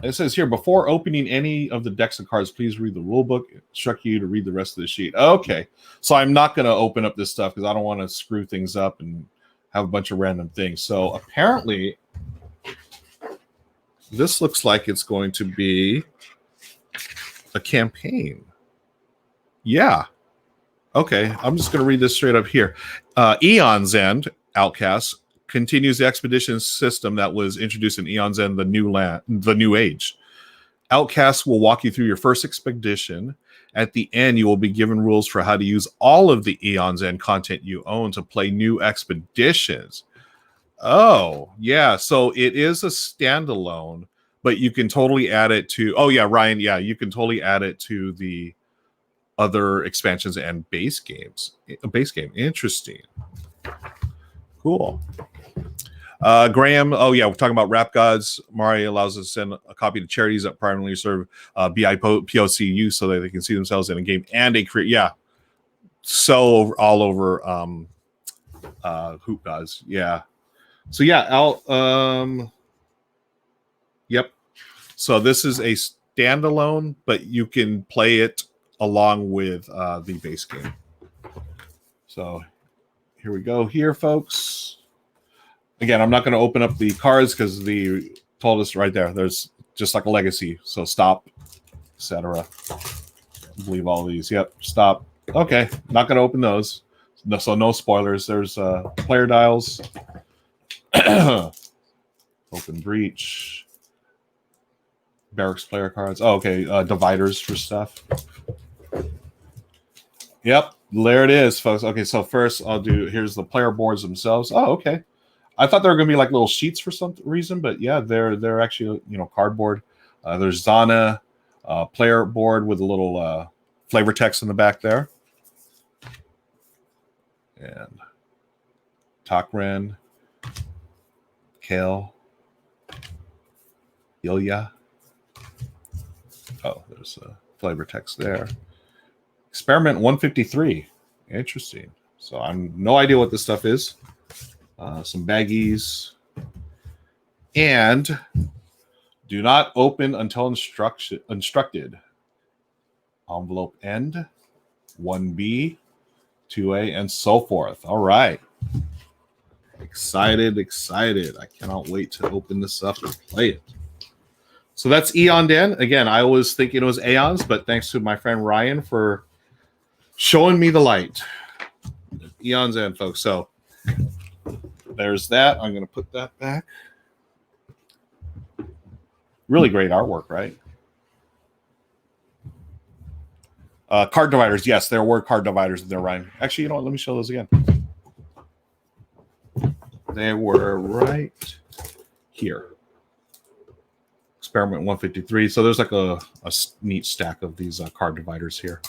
It says here, before opening any of the decks of cards, please read the rulebook. Instruct you to read the rest of the sheet. Okay. So I'm not going to open up this stuff because I don't want to screw things up and have a bunch of random things. So apparently this looks like it's going to be a campaign. Yeah. Okay. I'm just going to read this straight up here. Eon's End, Outcasts, continues the expedition system that was introduced in Eon's End, the new age. Outcasts will walk you through your first expedition. At the end, you will be given rules for how to use all of the Eon's End content you own to play new expeditions. Oh, yeah. So it is a standalone, but you can totally add it to... Oh, yeah, Ryan. Yeah, you can totally add it to the other expansions and base games. Base game. Interesting. Cool. Graham, oh yeah, we're talking about Rap Gods. Mari allows us to send a copy to charities that primarily serve BIPOC youth so that they can see themselves in a game and a create. Yeah, so all over Hoop Gods. Yeah. So yeah, yep. So this is a standalone, but you can play it along with the base game. So here we go here, folks. Again, I'm not going to open up the cards because they told us right there. There's just like a legacy. So stop, etc. Believe all these. Yep, stop. Okay, not going to open those. No, so no spoilers. There's player dials. Open breach. Barracks player cards. Oh, okay, dividers for stuff. Yep, there it is, folks. Okay, so first I'll do, here's the player boards themselves. Oh, okay. I thought they were going to be like little sheets for some reason, but yeah, they're actually, cardboard. There's Zana, player board with a little flavor text in the back there. And Takren, Kale, Ilya. Oh, there's a flavor text there. Experiment 153. Interesting. So I'm no idea what this stuff is. Some baggies. And do not open until instructed. Envelope end. 1B, 2A, and so forth. All right. Excited. I cannot wait to open this up and play it. So that's Eon Den. Again, I was thinking it was Aeons, but thanks to my friend Ryan for showing me the light. Eon's End, folks. So there's that. I'm going to put that back. Really great artwork, right? Card dividers. Yes, there were card dividers in there, Ryan. Actually, you know what? Let me show those again. They were right here. Experiment 153. So there's like a neat stack of these card dividers here.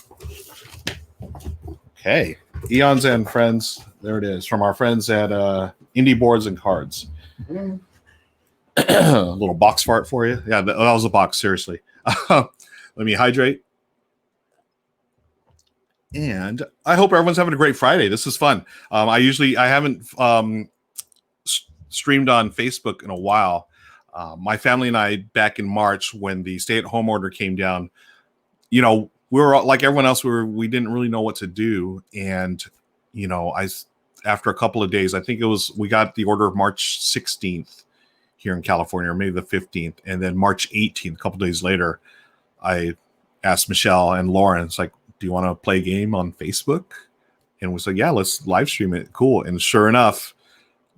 Okay, Eons and friends. There it is from our friends at Indie Boards and Cards. A little box fart for you. Yeah, that was a box. Seriously. Let me hydrate. And I hope everyone's having a great Friday. This is fun. I haven't streamed on Facebook in a while. My family and I, back in March, when the stay-at-home order came down, we were like everyone else. We didn't really know what to do, and after a couple of days, I think we got the order of March 16th here in California, or maybe the 15th, and then March 18th, a couple of days later, I asked Michelle and Lauren, it's like, do you want to play a game on Facebook? And we said, yeah, let's live stream it. Cool. And sure enough,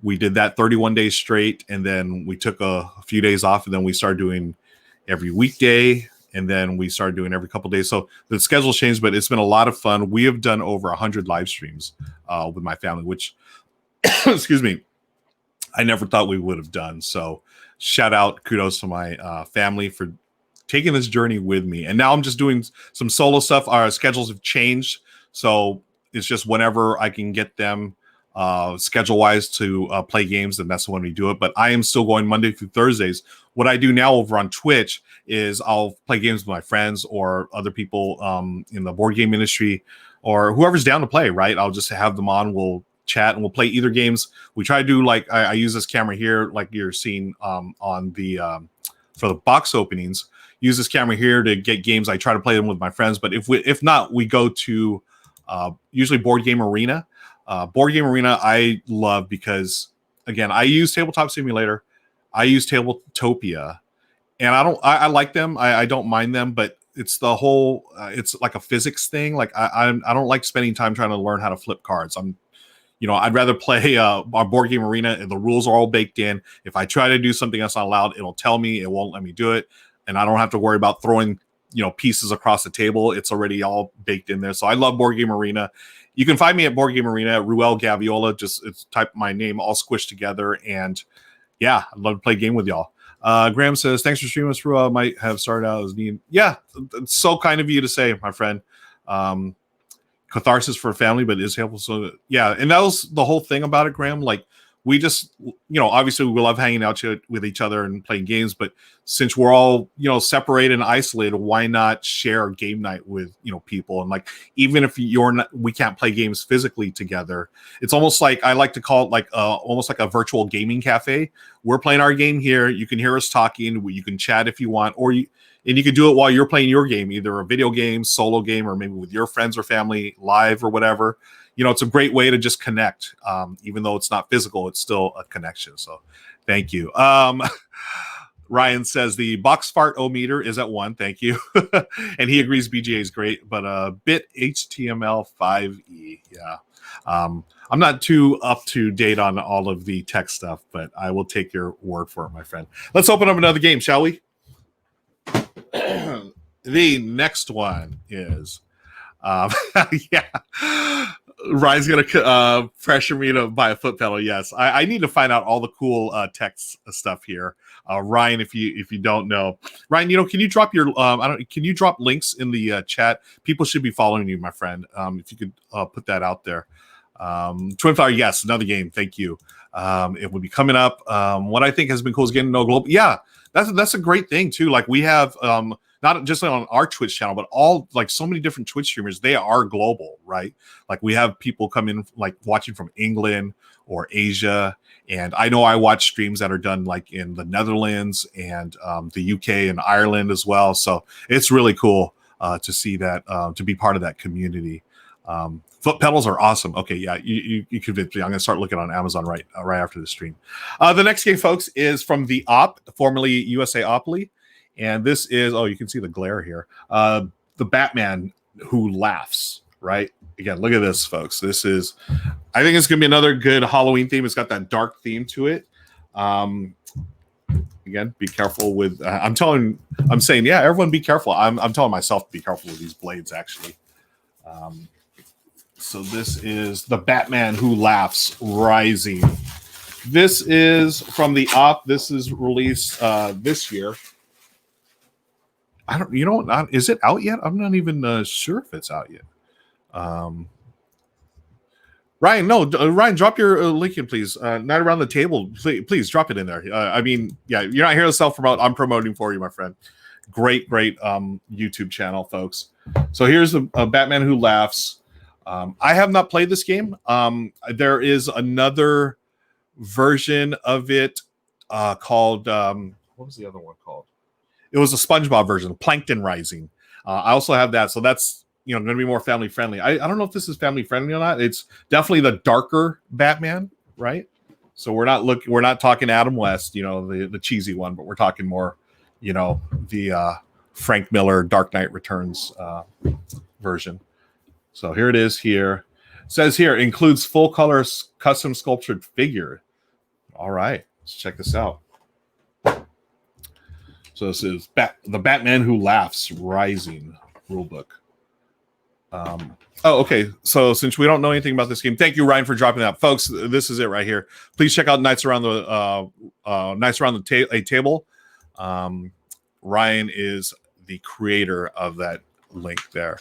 we did that 31 days straight. And then we took a few days off, and then we started doing every weekday. And then we started doing every couple of days. So the schedule changed, but it's been a lot of fun. We have done over 100 live streams with my family, which, excuse me, I never thought we would have done. So shout out, kudos to my family for taking this journey with me. And now I'm just doing some solo stuff. Our schedules have changed. So it's just whenever I can get them schedule wise to play games, and that's when we do it. But I am still going Monday through Thursdays. What I do now over on Twitch is I'll play games with my friends or other people in the board game industry, or whoever's down to play, right? I'll just have them on. We'll chat and we'll play either games. We try to do I use this camera here, like you're seeing on the for the box openings. Use this camera here to get games. I try to play them with my friends, but if not, we go to usually Board Game Arena. Board Game Arena I love because, again, I use Tabletop Simulator, I use Tabletopia, and I like them. I don't mind them, but it's the whole it's like a physics thing. Like I don't like spending time trying to learn how to flip cards. I'd rather play our Board Game Arena, and the rules are all baked in. If I try to do something that's not allowed, it'll tell me. It won't let me do it, and I don't have to worry about throwing pieces across the table. It's already all baked in there. So I love Board Game Arena. You can find me at Board Game Arena, Ruel Gaviola. Just type my name all squished together, and yeah, I'd love to play a game with y'all. Graham says, thanks for streaming us, Ruel. I might have started out as neat. Yeah, it's so kind of you to say, my friend. Catharsis for a family, but it is helpful. So yeah, and that was the whole thing about it, Graham. Like, we just, obviously we love hanging out with each other and playing games, but since we're all, separated and isolated, why not share a game night with, people? And like, even if we can't play games physically together, it's almost like, I like to call it like almost like a virtual gaming cafe. We're playing our game here. You can hear us talking. You can chat if you want, and you can do it while you're playing your game, either a video game, solo game, or maybe with your friends or family live or whatever. It's a great way to just connect. Even though it's not physical, it's still a connection. So thank you. Ryan says the box fart-o-meter is at 1. Thank you. And he agrees BGA is great, but bit HTML5E. Yeah. I'm not too up to date on all of the tech stuff, but I will take your word for it, my friend. Let's open up another game, shall we? The next one is yeah, Ryan's gonna pressure me to buy a foot pedal. Yes, I need to find out all the cool text stuff here. Ryan, if you don't know, Ryan, can you drop your can you drop links in the chat? People should be following you, my friend. If you could put that out there. Twin Flower, yes, another game. Thank you. It will be coming up. What I think has been cool is getting to know global. Yeah, that's a great thing too. Like, we have not just on our Twitch channel, but all, like, so many different Twitch streamers. They are global, right? Like, we have people come in, like, watching from England or Asia, and I know I watch streams that are done like in the Netherlands and the UK and Ireland as well. So it's really cool to see that, to be part of that community. Foot pedals are awesome. Okay, yeah, you convinced me. I'm gonna start looking on Amazon right after the stream. The next game, folks, is from the Op, formerly USA Opoly, and this is, you can see the glare here. The Batman Who Laughs. Right? Again, look at this, folks. This is, I think it's gonna be another good Halloween theme. It's got that dark theme to it. Again, be careful with. I'm saying, yeah, everyone be careful. I'm telling myself to be careful with these blades, actually. So this is the Batman Who Laughs Rising. This is from the Op. This is released this year. I don't, you know, not, is it out yet? I'm not even sure if it's out yet. Ryan, no, Ryan, drop your link in, please. Not around the table, please drop it in there. I mean, yeah, you're not here to self promote. I'm promoting for you, my friend. Great YouTube channel, folks. So here's the Batman Who Laughs. I have not played this game. There is another version of it called what was the other one called? It was a SpongeBob version, Plankton Rising. I also have that, so that's going to be more family friendly. I don't know if this is family friendly or not. It's definitely the darker Batman, right? So we're not talking Adam West, the cheesy one, but we're talking more, the Frank Miller Dark Knight Returns version. So here it is. Here it says here includes full color custom sculptured figure. All right, let's check this out. So this is the Batman Who Laughs Rising rulebook. Okay. So since we don't know anything about this game, thank you, Ryan, for dropping that, folks. This is it right here. Please check out Knights Around the Table. Ryan is the creator of that link there.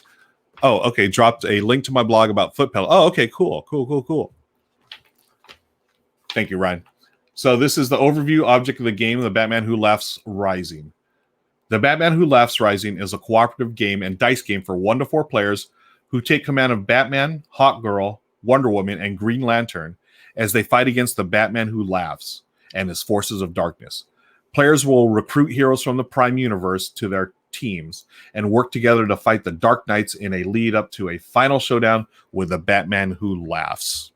Oh, okay. Dropped a link to my blog about foot pedal. Oh, okay. Cool. Thank you, Ryan. So this is the overview object of the game, The Batman Who Laughs Rising. The Batman Who Laughs Rising is a cooperative game and dice game for 1 to 4 players who take command of Batman, Hawkgirl, Wonder Woman, and Green Lantern as they fight against the Batman Who Laughs and his forces of darkness. Players will recruit heroes from the Prime Universe to their teams and work together to fight the Dark Knights in a lead up to a final showdown with the Batman Who Laughs.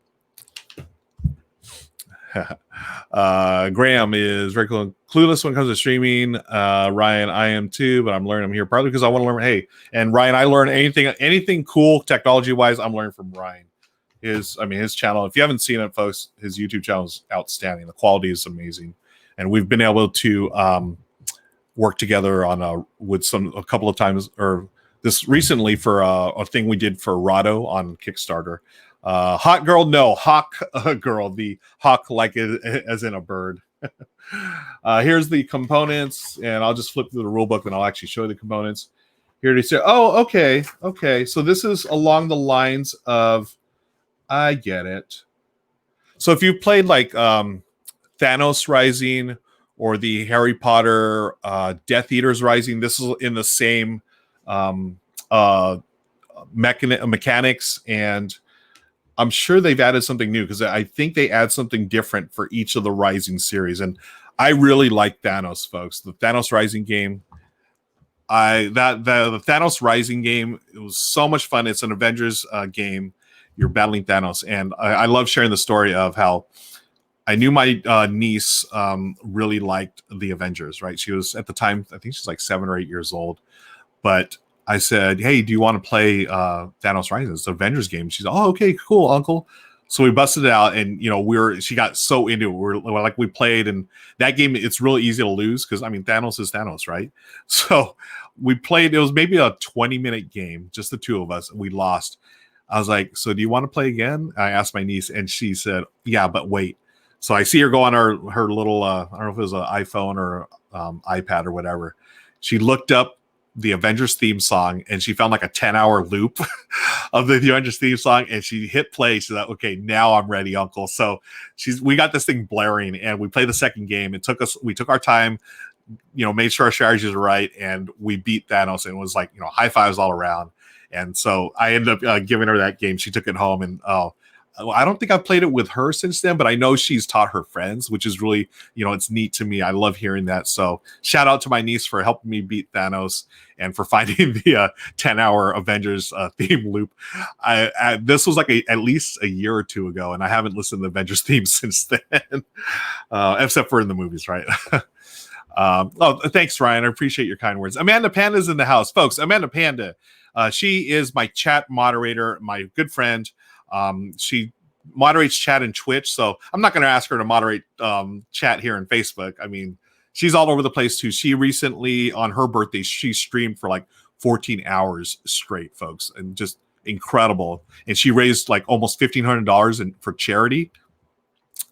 Graham is very clueless when it comes to streaming. Ryan, I am too, but I'm learning. I'm here partly because I want to learn. Hey, and Ryan, I learn anything cool technology wise. I'm learning from Ryan. His channel. If you haven't seen it, folks, his YouTube channel is outstanding. The quality is amazing, and we've been able to work together on a couple of times, or this recently for a thing we did for Rado on Kickstarter. Hot girl, no, hawk girl, the hawk like it as in a bird. Here's the components, and I'll just flip through the rule book and I'll actually show you the components. Here it is. Oh, okay. So this is along the lines of, I get it. So if you played like Thanos Rising or the Harry Potter Death Eaters Rising, this is in the same mechanics, and I'm sure they've added something new because I think they add something different for each of the Rising series. And I really like Thanos, folks. The Thanos Rising game. The Thanos Rising game, it was so much fun. It's an Avengers game. You're battling Thanos. And I love sharing the story of how I knew my niece really liked the Avengers, right? She was at the time, I think she's like 7 or 8 years old. But I said, hey, do you want to play Thanos Rising? It's an Avengers game. She's like, oh, okay, cool, uncle. So we busted it out, and she got so into it. We played, and that game, it's really easy to lose because Thanos is Thanos, right? So we played. It was maybe a 20-minute game, just the two of us, and we lost. I was like, so do you want to play again? I asked my niece, and she said, yeah, but wait. So I see her go on her little, I don't know if it was an iPhone or iPad or whatever. She looked up the Avengers theme song, and she found like a 10-hour loop of the Avengers theme song, and she hit play. She thought, okay, now I'm ready, uncle. So we got this thing blaring, and we played the second game. We took our time, made sure our strategies were right, and we beat Thanos, and it was like, high fives all around. And so I ended up giving her that game. She took it home, and I don't think I've played it with her since then, but I know she's taught her friends, which is really, it's neat to me. I love hearing that. So shout out to my niece for helping me beat Thanos and for finding the 10-hour Avengers theme loop. This was like at least a year or two ago, and I haven't listened to the Avengers theme since then, except for in the movies, right? Thanks, Ryan. I appreciate your kind words. Amanda Panda's in the house. Folks, Amanda Panda, she is my chat moderator, my good friend. She moderates chat and Twitch, so I'm not going to ask her to moderate chat here on Facebook. She's all over the place too. She recently, on her birthday, she streamed for like 14 hours straight, folks, and just incredible. And she raised like almost $1,500 for charity.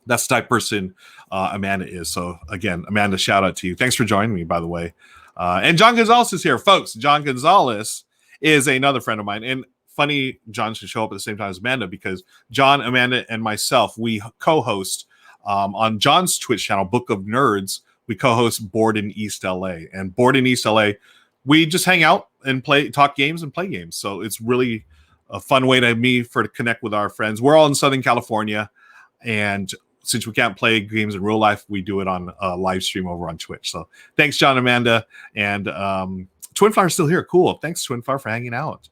That's the type of person Amanda is. So again, Amanda, shout out to you. Thanks for joining me, by the way. And John Gonzalez is here, folks. John Gonzalez is another friend of mine. And funny, John should show up at the same time as Amanda, because John, Amanda, and myself, we co-host on John's Twitch channel, Book of Nerds. We co-host Board in East LA. And Board in East LA, we just hang out and talk games and play games. So it's really a fun way to connect with our friends. We're all in Southern California, and since we can't play games in real life, we do it on a live stream over on Twitch. So thanks, John, Amanda, and Twinflower's still here. Cool. Thanks, Twinflower, for hanging out.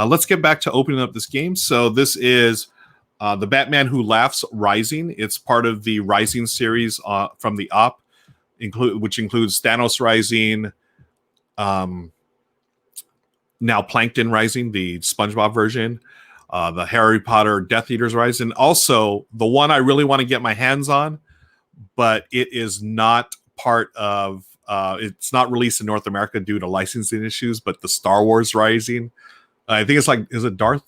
Let's get back to opening up this game. So this is the Batman Who Laughs Rising. It's part of the Rising series from the Op, which includes Thanos Rising, now Plankton Rising, the SpongeBob version, the Harry Potter Death Eaters Rising, and also the one I really want to get my hands on, but it is not part of, it's not released in North America due to licensing issues, but the Star Wars Rising. I think it's like, is it Dark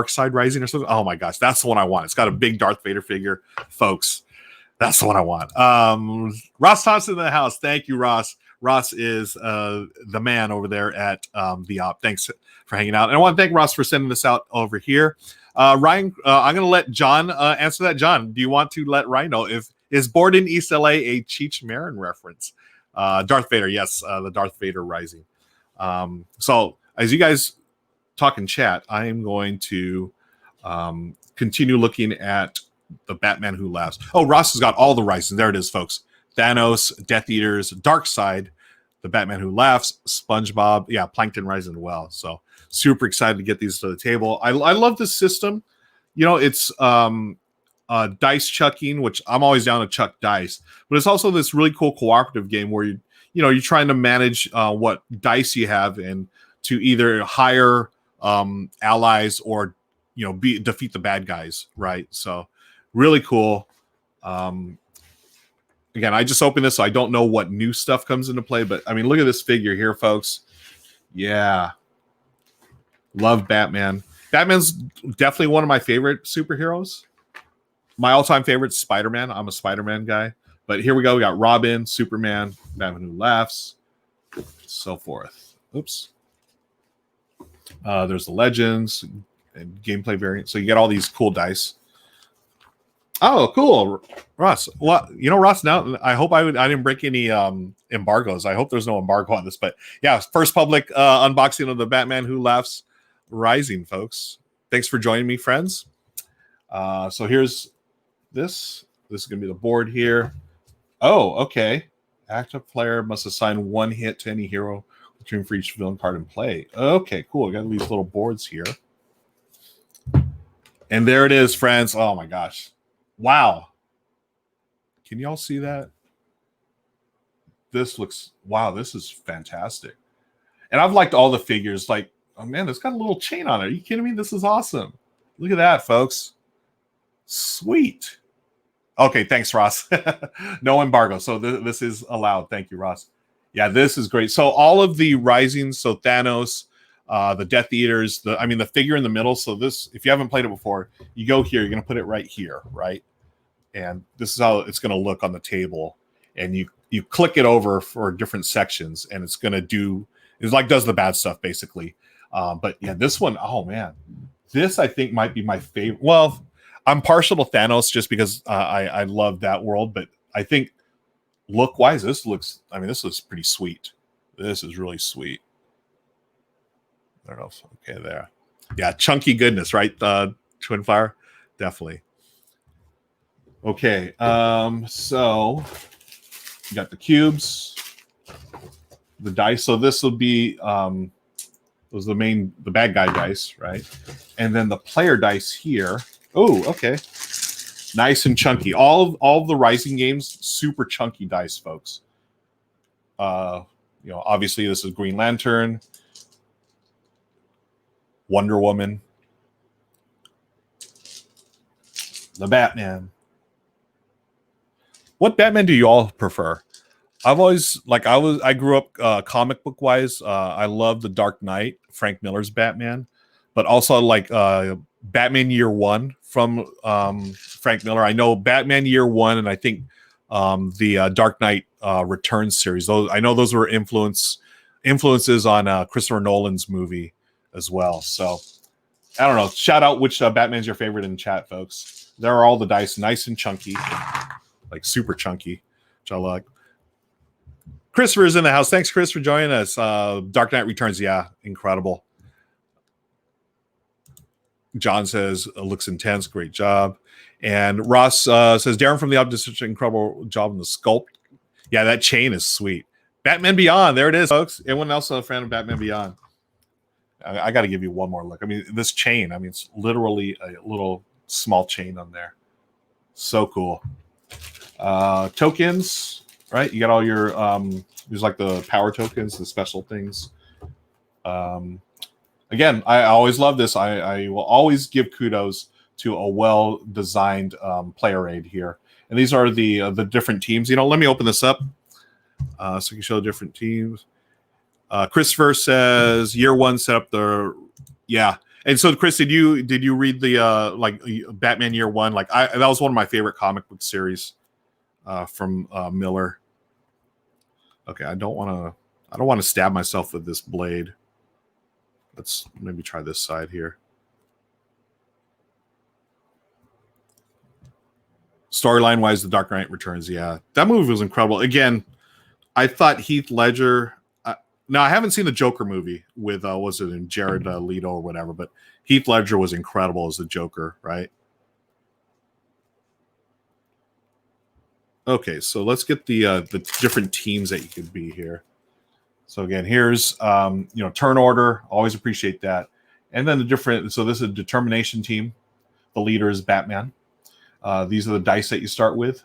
Side Rising or something? Oh my gosh, that's the one I want. It's got a big Darth Vader figure, folks. That's the one I want. Ross Thompson in the house. Thank you, Ross. Ross is the man over there at the Op. Thanks for hanging out. And I want to thank Ross for sending this out over here. Ryan, I'm going to let John answer that. John, do you want to let Ryan know is Board in East LA a Cheech Marin reference? Darth Vader, yes, the Darth Vader Rising. So as you guys talk in chat, I am going to continue looking at the Batman Who Laughs. Oh, Ross has got all the Rising. There it is, folks. Thanos, Death Eaters, Dark Side, the Batman Who Laughs, SpongeBob, yeah, Plankton Rising as well. So super excited to get these to the table. I love this system. You know, it's dice chucking, which I'm always down to chuck dice, but it's also this really cool cooperative game where you're trying to manage what dice you have and to either hire allies or defeat the bad guys, right? So really cool. Again, I just opened this, so I don't know what new stuff comes into play, but I mean, look at this figure here, folks. Yeah. Love Batman. Batman's definitely one of my favorite superheroes. My all-time favorite is Spider-Man. I'm a Spider-Man guy. But here we go. We got Robin, Superman, Batman Who Laughs, so forth. Oops. There's the Legends and gameplay variant. So you get all these cool dice. Oh, cool, Ross. Well, Ross, now I hope I didn't break any embargoes. I hope there's no embargo on this, but yeah, first public unboxing of the Batman Who Laughs Rising, folks. Thanks for joining me, friends. So here's this. This is going to be the board here. Oh, okay. Active player must assign one hit to any hero between for each villain card in play. Okay, cool. I got these little boards here. And there it is, friends. Oh my gosh. Wow. Can y'all see that? This is fantastic. And I've liked all the figures. Like, oh man, it's got a little chain on it. Are you kidding me? This is awesome. Look at that, folks. Sweet. Okay, thanks, Ross. No embargo. So this is allowed. Thank you, Ross. Yeah, this is great. So all of the Risings, so Thanos, the Death Eaters, the figure in the middle. So this, if you haven't played it before, you go here, you're going to put it right here, right? And this is how it's going to look on the table. And you click it over for different sections, and it's going to does the bad stuff, basically. But yeah, this one, oh man, this I think might be my favorite. Well, I'm partial to Thanos just because I love that world, but I think look-wise, this looks pretty sweet. This is really sweet. I don't know. Okay, there. Yeah, chunky goodness, right? Twin Fire, definitely. Okay, so you got the cubes, the dice. So this will be those are the bad guy dice, right? And then the player dice here. Oh, okay. Nice and chunky. All of the Rising games, super chunky dice, folks. Obviously this is Green Lantern, Wonder Woman, the Batman. What Batman do you all prefer? I've always I grew up comic book wise. I love the Dark Knight, Frank Miller's Batman, but also like Batman Year One from Frank Miller. I know Batman Year One, and I think the Dark Knight Returns series. I know those were influences on Christopher Nolan's movie as well. So I don't know. Shout out which Batman's your favorite in chat, folks. There are all the dice, nice and chunky, like super chunky, which I like. Christopher's in the house. Thanks, Chris, for joining us. Dark Knight Returns, yeah, incredible. John says, looks intense, great job. And Ross says, Darren from the Up did such an incredible job in the sculpt. Yeah, that chain is sweet. Batman Beyond, there it is, folks. Anyone else a fan of Batman Beyond? I got to give you one more look. I mean, this chain, I mean, it's literally a little small chain on there. So cool. Tokens, right? You got all your, there's like the power tokens, the special things. Again, I always love this. I will always give kudos to a well-designed player aid here. And these are the different teams. You know, let me open this up so you can show the different teams. Christopher says year one set up the And so, Chris, did you read the like Batman Year One? Like that was one of my favorite comic book series from Miller. Okay, I don't want to stab myself with this blade. Let's maybe try this side here. Storyline wise, The Dark Knight Returns. Yeah, that movie was incredible. Again, I thought Heath Ledger. Now, I haven't seen the Joker movie with, was it in Jared Leto or whatever, but Heath Ledger was incredible as the Joker, right? Okay, so let's get the different teams that you could be here. So again, here's, turn order. Always appreciate that. And then so this is a determination team. The leader is Batman. These are the dice that you start with.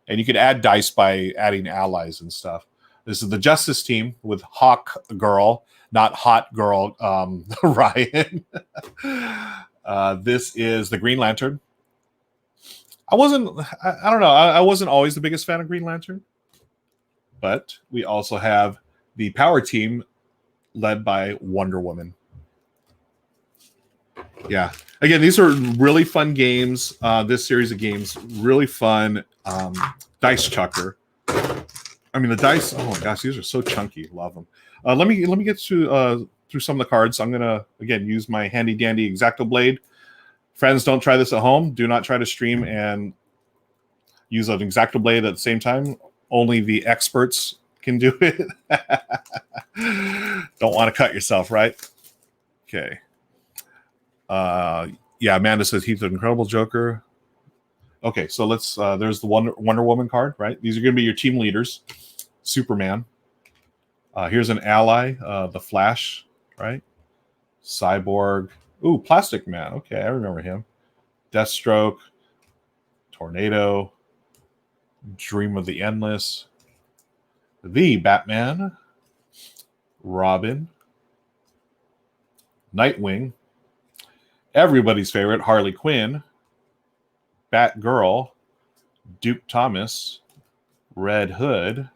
And you could add dice by adding allies and stuff. This is the Justice team with Hawk Girl, not Hot Girl Ryan. This is the Green Lantern. I don't know. I wasn't always the biggest fan of Green Lantern. But we also have the Power team led by Wonder Woman. Yeah. Again, these are really fun games. This series of games, really fun. Dice Chucker. I mean, the dice. Oh my gosh, these are so chunky. Love them. Let me get through some of the cards. I'm gonna again use my handy dandy X-Acto blade. Friends, don't try this at home. Do not try to stream and use an X-Acto blade at the same time. Only the experts can do it. Don't want to cut yourself, right? Okay. Yeah, Amanda says he's an incredible Joker. Okay, so let's. There's the Wonder Woman card, right? These are going to be your team leaders. Superman. Here's an ally, the Flash, right? Cyborg. Ooh, Plastic Man. Okay, I remember him. Deathstroke. Tornado. Dream of the Endless. The Batman. Robin. Nightwing. Everybody's favorite, Harley Quinn. Batgirl. Duke Thomas. Red Hood.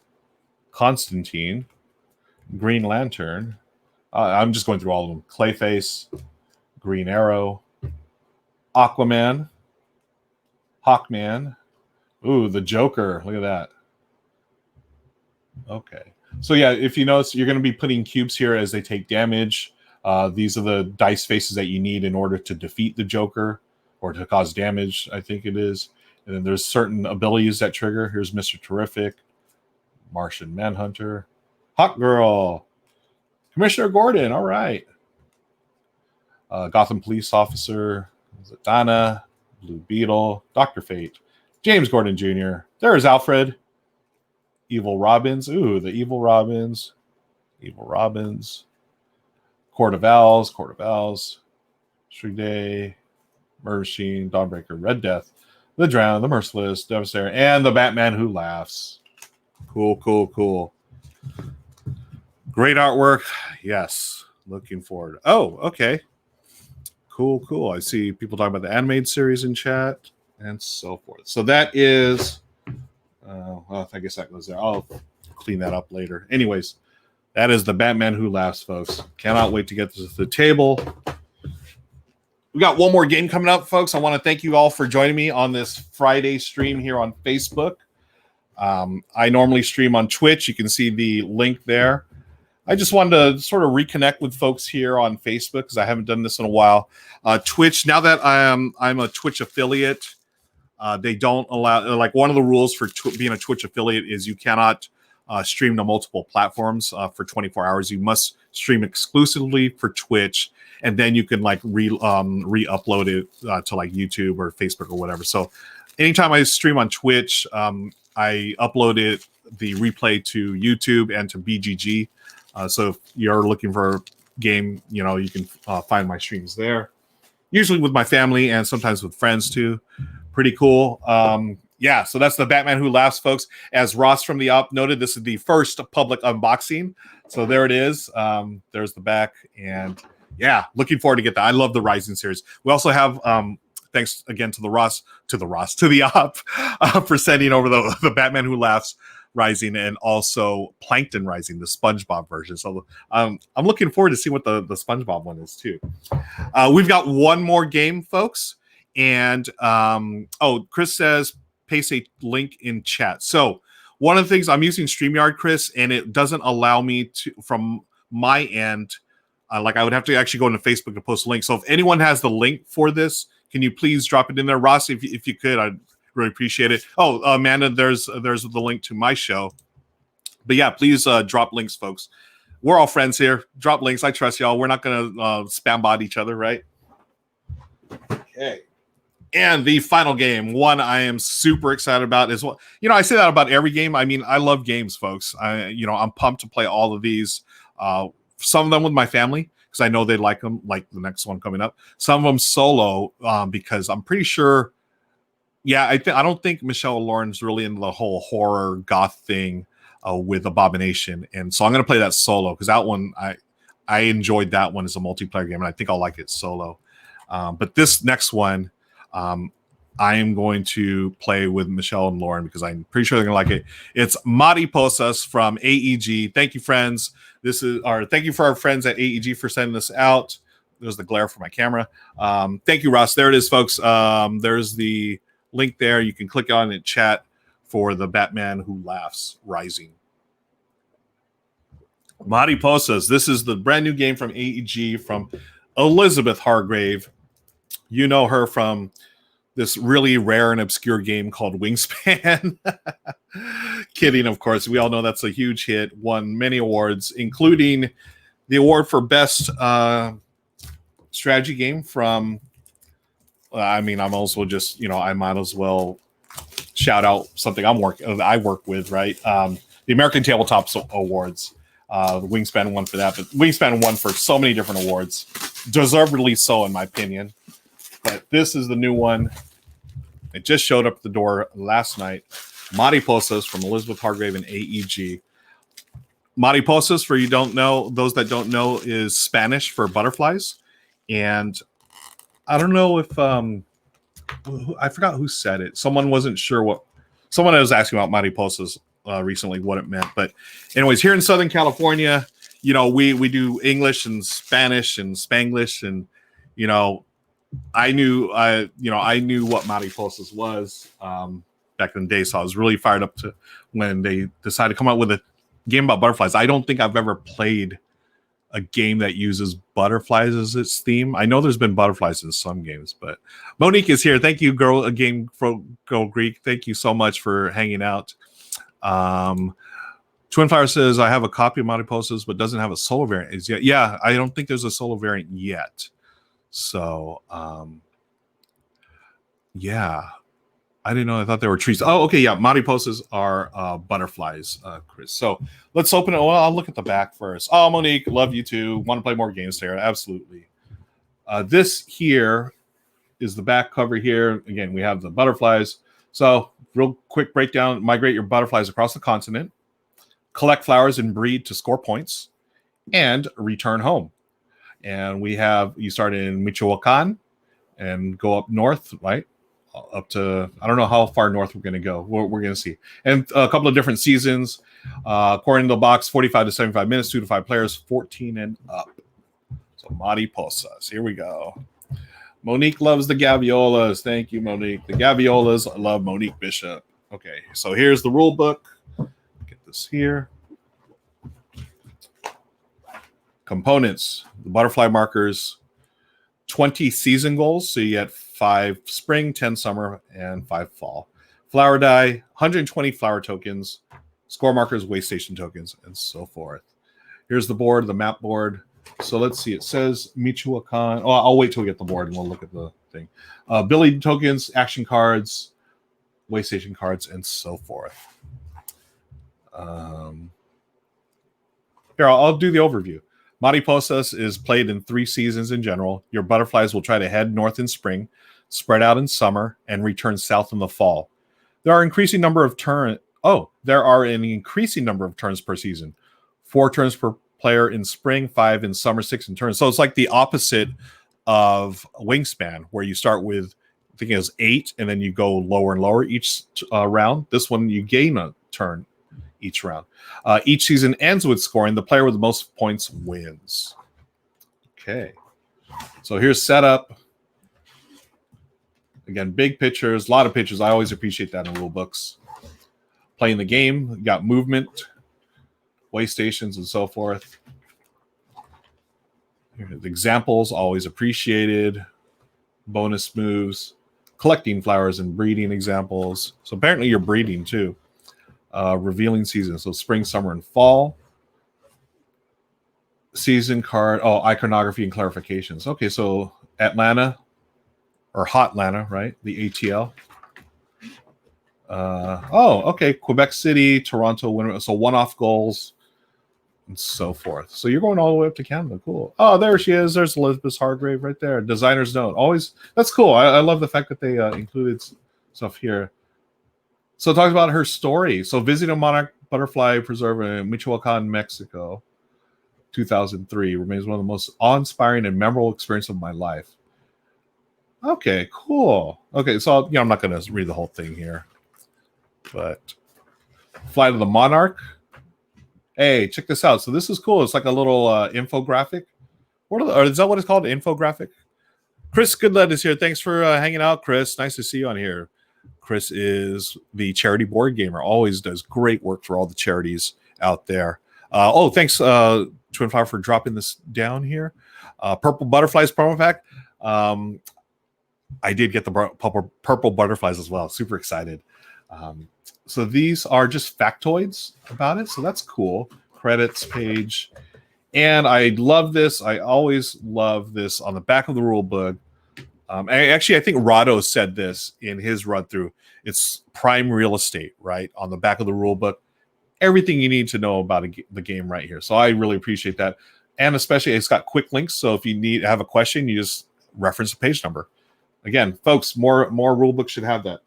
Constantine. Green Lantern. I'm just going through all of them. Clayface. Green Arrow. Aquaman. Hawkman. Ooh, the Joker. Look at that. Okay. So yeah, if you notice, you're going to be putting cubes here as they take damage. These are the dice faces that you need in order to defeat the Joker or to cause damage, I think it is. And then there's certain abilities that trigger. Here's Mr. Terrific. Martian Manhunter. Hawk Girl. Commissioner Gordon. All right. Gotham Police Officer. Zatanna. Blue Beetle. Dr. Fate. James Gordon Jr. There's Alfred. Evil Robins. Ooh, the Evil Robins. Evil Robins. Court of Owls. Court of Owls. Shrig Day. Murder Machine. Dawnbreaker. Red Death. The Drowned. The Merciless. Devastator. And the Batman Who Laughs. Cool, cool, cool. Great artwork. Yes. Looking forward. Oh, okay. Cool, cool. I see people talking about the animated series in chat and so forth. So that is... well, I guess that goes there. I'll clean that up later. Anyways, that is the Batman Who Laughs, folks. Cannot wait to get this to the table. We got one more game coming up, folks. I want to thank you all for joining me on this Friday stream here on Facebook. I normally stream on Twitch. You can see the link there. I just wanted to sort of reconnect with folks here on Facebook because I haven't done this in a while. Twitch, now that I'm a Twitch affiliate, they don't allow, like one of the rules for being a Twitch affiliate is you cannot stream to multiple platforms for 24 hours. You must stream exclusively for Twitch, and then you can like re-upload it to like YouTube or Facebook or whatever. So anytime I stream on Twitch, I uploaded the replay to YouTube and to BGG. So if you're looking for a game, you know, you can find my streams there. Usually with my family and sometimes with friends too. Pretty cool. Yeah, so that's the Batman Who Laughs, folks. As Ross from the Op noted, this is the first public unboxing. So there it is. There's the back. And yeah, looking forward to get that. I love the Rising series. We also have, thanks again to the Op for sending over the Batman Who Laughs Rising and also Plankton Rising, the SpongeBob version. So I'm looking forward to see what the SpongeBob one is too. We've got one more game, folks. And Chris says paste a link in chat. So one of the things, I'm using StreamYard, Chris, and it doesn't allow me to, from my end, like I would have to actually go into Facebook to post a link. So if anyone has the link for this, can you please drop it in there? Ross, if you could, I'd really appreciate it. Oh, Amanda, there's the link to my show. But yeah, please drop links, folks. We're all friends here. Drop links. I trust y'all. We're not going to spam bot each other, right? Okay. And the final game, one I am super excited about is what, you know, I say that about every game. I mean, I love games, folks. I'm pumped to play all of these. Some of them with my family because I know they like them, like the next one coming up. Some of them solo because I'm pretty sure. Yeah, I don't think Michelle Lauren's really into the whole horror goth thing with Abomination, and so I'm going to play that solo because that one I enjoyed that one as a multiplayer game, and I think I'll like it solo. But this next one, I am going to play with Michelle and Lauren because I'm pretty sure they're going to like it. It's Mariposas from AEG. Thank you, friends. Thank you for our friends at AEG for sending this out. There's the glare for my camera. Thank you, Ross. There it is, folks. There's the link there. You can click on it, chat for the Batman Who Laughs Rising. Mariposas. This is the brand new game from AEG from Elizabeth Hargrave. You know her from this really rare and obscure game called Wingspan. Kidding, of course. We all know that's a huge hit. Won many awards, including the award for best strategy game from. I mean, I'm also just, I might as well shout out something I work with, right? The American Tabletop Awards. Wingspan won for that, but Wingspan won for so many different awards, deservedly so, in my opinion. But this is the new one. It just showed up at the door last night. Mariposas from Elizabeth Hargrave and AEG. Mariposas, for those that don't know, is Spanish for butterflies. And I don't know if I forgot who said it. Someone wasn't sure what. Someone was asking about Mariposas recently, what it meant. But anyways, here in Southern California, we do English and Spanish and Spanglish, and I knew what Mariposas was back in the day. So I was really fired up to when they decided to come out with a game about butterflies. I don't think I've ever played a game that uses butterflies as its theme. I know there's been butterflies in some games, but Monique is here. Thank you, Girl Greek. Thank you so much for hanging out. Twin Fire says, I have a copy of Mariposas, but doesn't have a solo variant yet. Yeah, I don't think there's a solo variant yet. So, yeah. I didn't know. I thought they were trees. Oh, okay. Yeah. Mariposas are butterflies, Chris. So let's open it. Well, I'll look at the back first. Oh, Monique, love you too. Want to play more games there? Absolutely. This here is the back cover here. Again, we have the butterflies. So real quick breakdown. Migrate your butterflies across the continent. Collect flowers and breed to score points. And return home. And you start in Michoacan and go up north, right? Up to, I don't know how far north we're going to go. We're going to see. And a couple of different seasons. According to the box, 45 to 75 minutes, 2 to 5 players, 14 and up. So Mariposas. Here we go. Monique loves the Gaviolas. Thank you, Monique. The Gaviolas love Monique Bishop. Okay, so here's the rule book. Get this here. Components, the butterfly markers, 20 season goals. So you get 5 spring, 10 summer, and 5 fall. Flower die, 120 flower tokens, score markers, way station tokens, and so forth. Here's the board, the map board. So let's see. It says Michoacan. Oh, I'll wait till we get the board and we'll look at the thing. Billy tokens, action cards, way station cards, and so forth. Here, I'll do the overview. Mariposas is played in 3 seasons in general. Your butterflies will try to head north in spring, spread out in summer, and return south in the fall. There are an increasing number of turns per season. 4 turns per player in spring, 5 in summer, 6 in turn. So it's like the opposite of Wingspan, where you start with, I think it was 8, and then you go lower and lower each round. This one, you gain a turn each round. Each season ends with scoring. The player with the most points wins. Okay. So here's setup. Again, big pictures, a lot of pictures. I always appreciate that in rule books. Playing the game, you got movement, way stations, and so forth. Here's examples, always appreciated. Bonus moves, collecting flowers and breeding examples. So apparently you're breeding too. Revealing season, so spring, summer, and fall. Season card, iconography and clarifications. Okay, so Atlanta, or Hotlanta, right? The ATL. Okay, Quebec City, Toronto, winner. So one-off goals, and so forth. So you're going all the way up to Canada. Cool. Oh, there she is. There's Elizabeth Hargrave right there. Designer's note. Always, that's cool. I love the fact that they included stuff here. So it talks about her story. So visiting a monarch butterfly preserve in Michoacan, Mexico, 2003 remains one of the most awe-inspiring and memorable experiences of my life. Okay, cool. Okay, so I'm not going to read the whole thing here, but Flight of the Monarch. Hey, check this out. So this is cool. It's like a little infographic. Is that what it's called? Infographic. Chris Goodlett is here. Thanks for hanging out, Chris. Nice to see you on here. Chris is the charity board gamer. Always does great work for all the charities out there. Thanks, Twin Flower, for dropping this down here. Purple Butterflies promo pack. I did get the purple butterflies as well. Super excited. So these are just factoids about it. So that's cool. Credits page. And I love this. I always love this on the back of the rule book. I think Rado said this in his run through. It's prime real estate, right? On the back of the rule book. Everything you need to know about the game right here. So I really appreciate that. And especially it's got quick links. So if you have a question, you just reference the page number. Again, folks, more rule books should have that.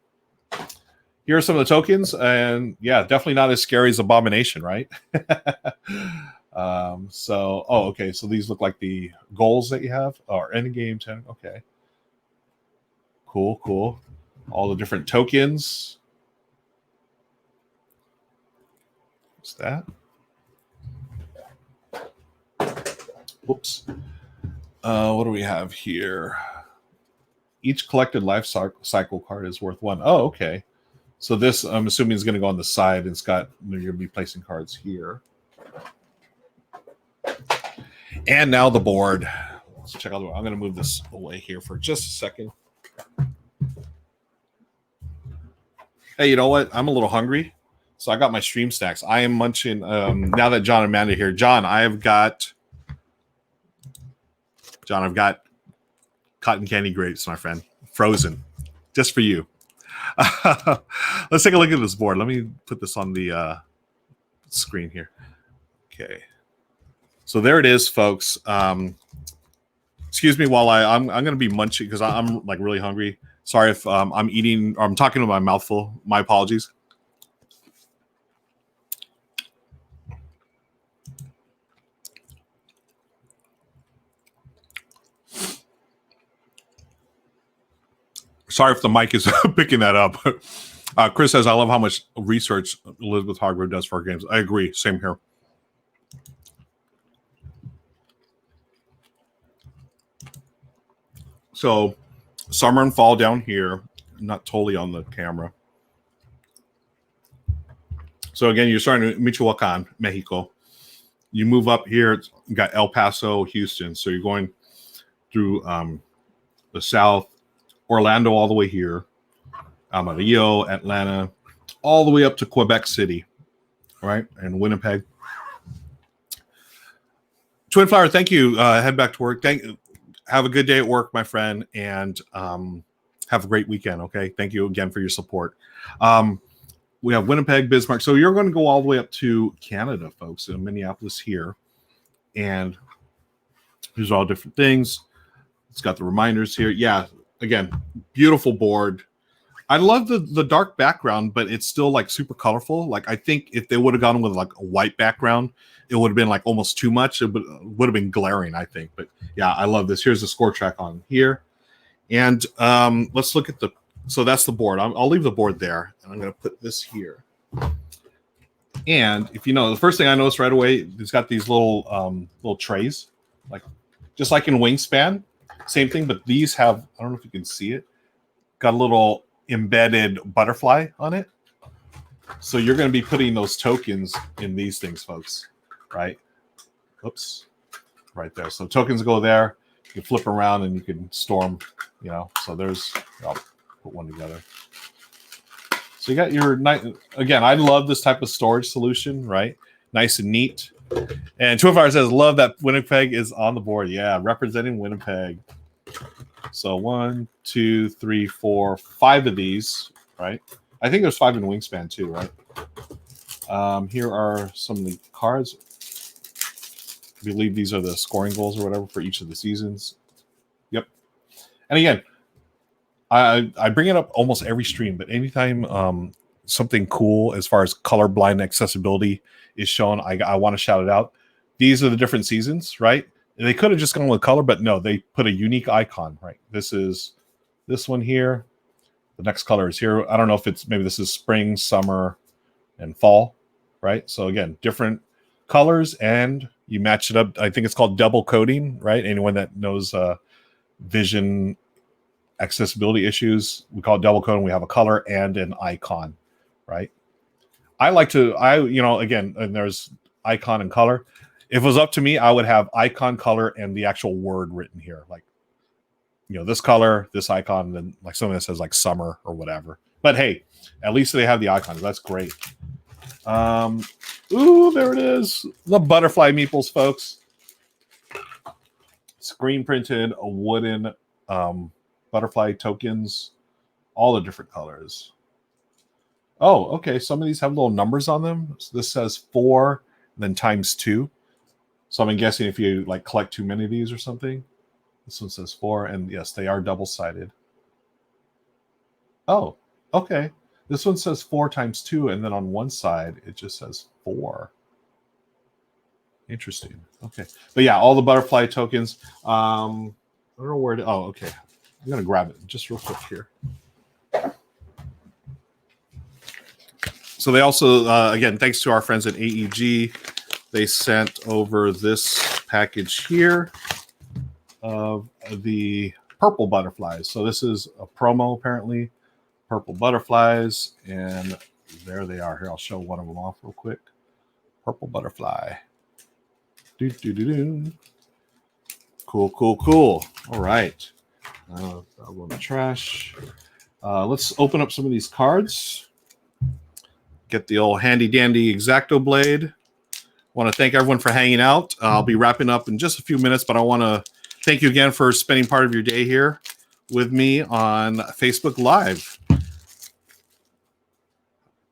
Here are some of the tokens. And yeah, definitely not as scary as Abomination, right? Okay. So these look like the goals that you have. Or end game 10. Okay. Cool. All the different tokens. What's that? Whoops. What do we have here? Each collected life cycle card is worth 1. Oh, okay. So this, I'm assuming, is going to go on the side. And you're going to be placing cards here. And now the board. Let's check out the board. I'm going to move this away here for just a second. Hey, you know what? I'm a little hungry. So I got my stream snacks. I am munching. Now that John and Amanda are here. John, I've got cotton candy grapes, my friend. Frozen. Just for you. Let's take a look at this board. Let me put this on the screen here. Okay. So there it is, folks. Excuse me while I'm going to be munching because I'm like really hungry. Sorry if I'm eating or I'm talking with my mouth full. My apologies. Sorry if the mic is picking that up. Chris says, I love how much research Elizabeth Hargrave does for our games. I agree. Same here. So Summer and fall down here. Not totally on the camera. So again, you're starting to Michoacan, Mexico. You move up here, you got El Paso, Houston. So you're going through the south, Orlando all the way here, Amarillo, Atlanta, all the way up to Quebec City, right? And Winnipeg. Twin Flower, thank you. Head back to work. Have a good day at work, my friend, and have a great weekend, okay? Thank you again for your support. We have Winnipeg, Bismarck. So you're going to go all the way up to Canada, folks, in Minneapolis here. And these are all different things. It's got the reminders here. Yeah, again, beautiful board. I love the dark background, but it's still like super colorful. Like I think if they would have gone with like a white background, it would have been like almost too much. It would have been glaring, I think. But yeah, I love this. Here's the score track on here. And let's look at so that's the board. I'll leave the board there. And I'm going to put this here. And if you know, the first thing I noticed right away, it's got these little trays, like just like in Wingspan. Same thing, but these have, I don't know if you can see it, got a little embedded butterfly on it. So you're going to be putting those tokens in these things, folks, right? Oops, right there. So tokens go there. You can flip around and you can store them, you know. So there's, I'll put one together. So you got your night. Again, I love this type of storage solution, right? Nice and neat. And Twin Fire says, love that Winnipeg is on the board. Yeah, representing Winnipeg. So 1, 2, 3, 4, 5 of these, right? I think there's 5 in Wingspan too, right? Here are some of the cards. I believe these are the scoring goals or whatever for each of the seasons. Yep. And again, I bring it up almost every stream, but anytime something cool as far as colorblind accessibility is shown, I want to shout it out. These are the different seasons, right? They could have just gone with color, but no, they put a unique icon, right? This is this one here. The next color is here. I don't know if it's, maybe this is spring, summer, and fall, right? So again, different colors, and you match it up. I think it's called double coding, right? Anyone that knows vision accessibility issues, we call it double coding. We have a color and an icon, right? Again, and there's icon and color. If it was up to me, I would have icon, color, and the actual word written here. Like, you know, this color, this icon, and then like something that says like summer or whatever. But hey, at least they have the icons. That's great. Ooh, there it is. The butterfly meeples, folks. Screen printed, a wooden butterfly tokens, all the different colors. Oh, okay. Some of these have little numbers on them. So this says 4, then times 2. So I'm guessing if you like collect too many of these or something. This one says 4, and yes, they are double-sided. Oh, okay. This one says 4 times 2, and then on one side it just says 4. Interesting. Okay, but yeah, all the butterfly tokens. I don't know where to. Oh, okay. I'm gonna grab it just real quick here. So they also, again, thanks to our friends at AEG, they sent over this package here of the purple butterflies. So this is a promo, apparently. Purple butterflies, and there they are. Here, I'll show one of them off real quick. Purple butterfly. Cool, cool, cool. All right. I'll go in the trash. Let's open up some of these cards. Get the old handy dandy X-Acto blade. Want to thank everyone for hanging out. I'll be wrapping up in just a few minutes, but I want to thank you again for spending part of your day here with me on Facebook Live.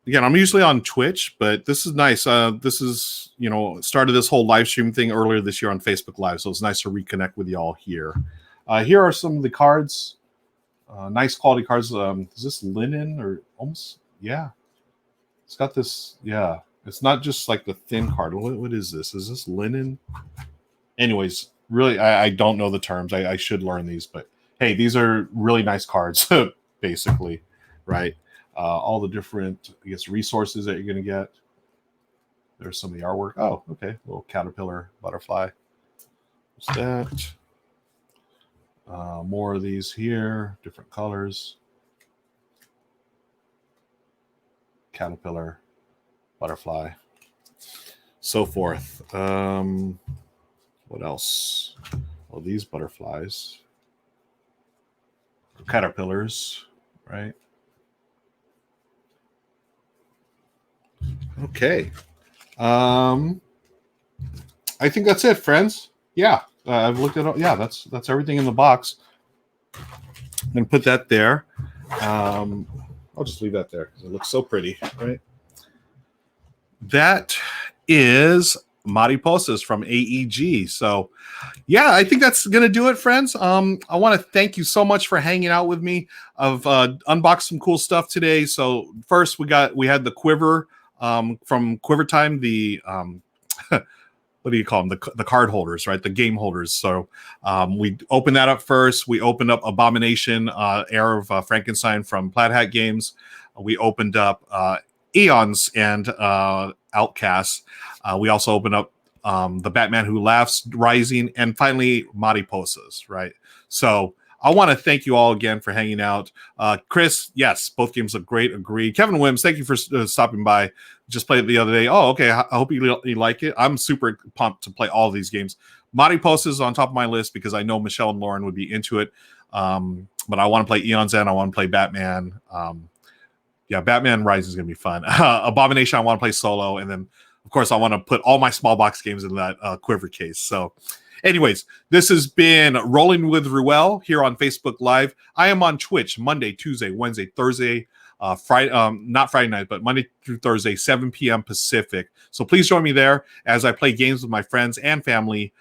Again, I'm usually on Twitch, but this is nice. This is, started this whole live stream thing earlier this year on Facebook Live, so it's nice to reconnect with y'all here. Here are some of the cards. Nice quality cards. Is this linen or almost? Yeah. It's got this, yeah. It's not just like the thin card. What is this? Is this linen? Anyways, really, I don't know the terms. I should learn these, but hey, these are really nice cards, basically, right? All the different, I guess, resources that you're going to get. There's some of the artwork. Oh, okay. Little caterpillar, butterfly. What's that? More of these here, different colors. Caterpillar, butterfly, so forth. What else? Well, these butterflies, caterpillars, right? Okay. I think that's it, friends. Yeah, I've looked at all. Yeah, that's everything in the box. I'm gonna put that there. I'll just leave that there because it looks so pretty, right? That is Mariposas from AEG. So, yeah, I think that's gonna do it, friends. I want to thank you so much for hanging out with me. I've unboxed some cool stuff today. So first, we had the Quiver from Quiver Time, the what do you call them? The card holders, right? The game holders. So we opened that up first. We opened up Abomination, Heir of Frankenstein from Plaid Hat Games. We opened up Aeons and Outcasts. We also opened up The Batman Who Laughs Rising, and finally Mariposas, right? So I want to thank you all again for hanging out. Chris, yes, both games look great. Agreed. Kevin Wims, thank you for stopping by. Just played it the other day. Oh, okay. I hope you like it. I'm super pumped to play all these games. Mariposas is on top of my list because I know Michelle and Lauren would be into it. But I want to play Eon's End. I want to play Batman. Yeah, Batman Rising is going to be fun. Abomination, I want to play solo. And then, of course, I want to put all my small box games in that Quiver case. So, anyways, this has been Rolling with Ruel here on Facebook Live. I am on Twitch Monday, Tuesday, Wednesday, Thursday, Friday, not Friday night, but Monday through Thursday, 7 p.m. Pacific. So please join me there as I play games with my friends and family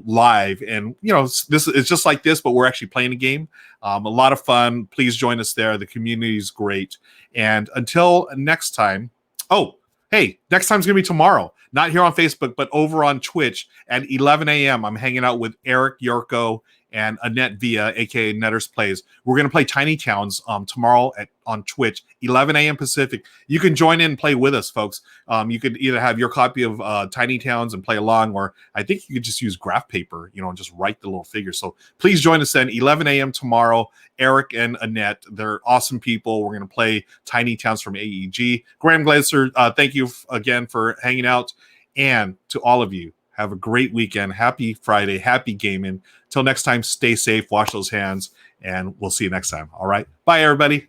live. And, you know, this is just like this, but we're actually playing a game. A lot of fun. Please join us there. The community is great. And until next time, hey, next time's going to be tomorrow. Not here on Facebook, but over on Twitch at 11 a.m. I'm hanging out with Eric, Yorko, and Annette Villa, a.k.a. Netters Plays. We're going to play Tiny Towns tomorrow on Twitch, 11 a.m. Pacific. You can join in and play with us, folks. You could either have your copy of Tiny Towns and play along, or I think you could just use graph paper, and just write the little figures. So please join us then, 11 a.m. tomorrow. Eric and Annette, they're awesome people. We're going to play Tiny Towns from AEG. Graham Glazer, thank you again for hanging out. And to all of you, have a great weekend. Happy Friday. Happy gaming. Till next time, stay safe, wash those hands, and we'll see you next time. All right. Bye, everybody.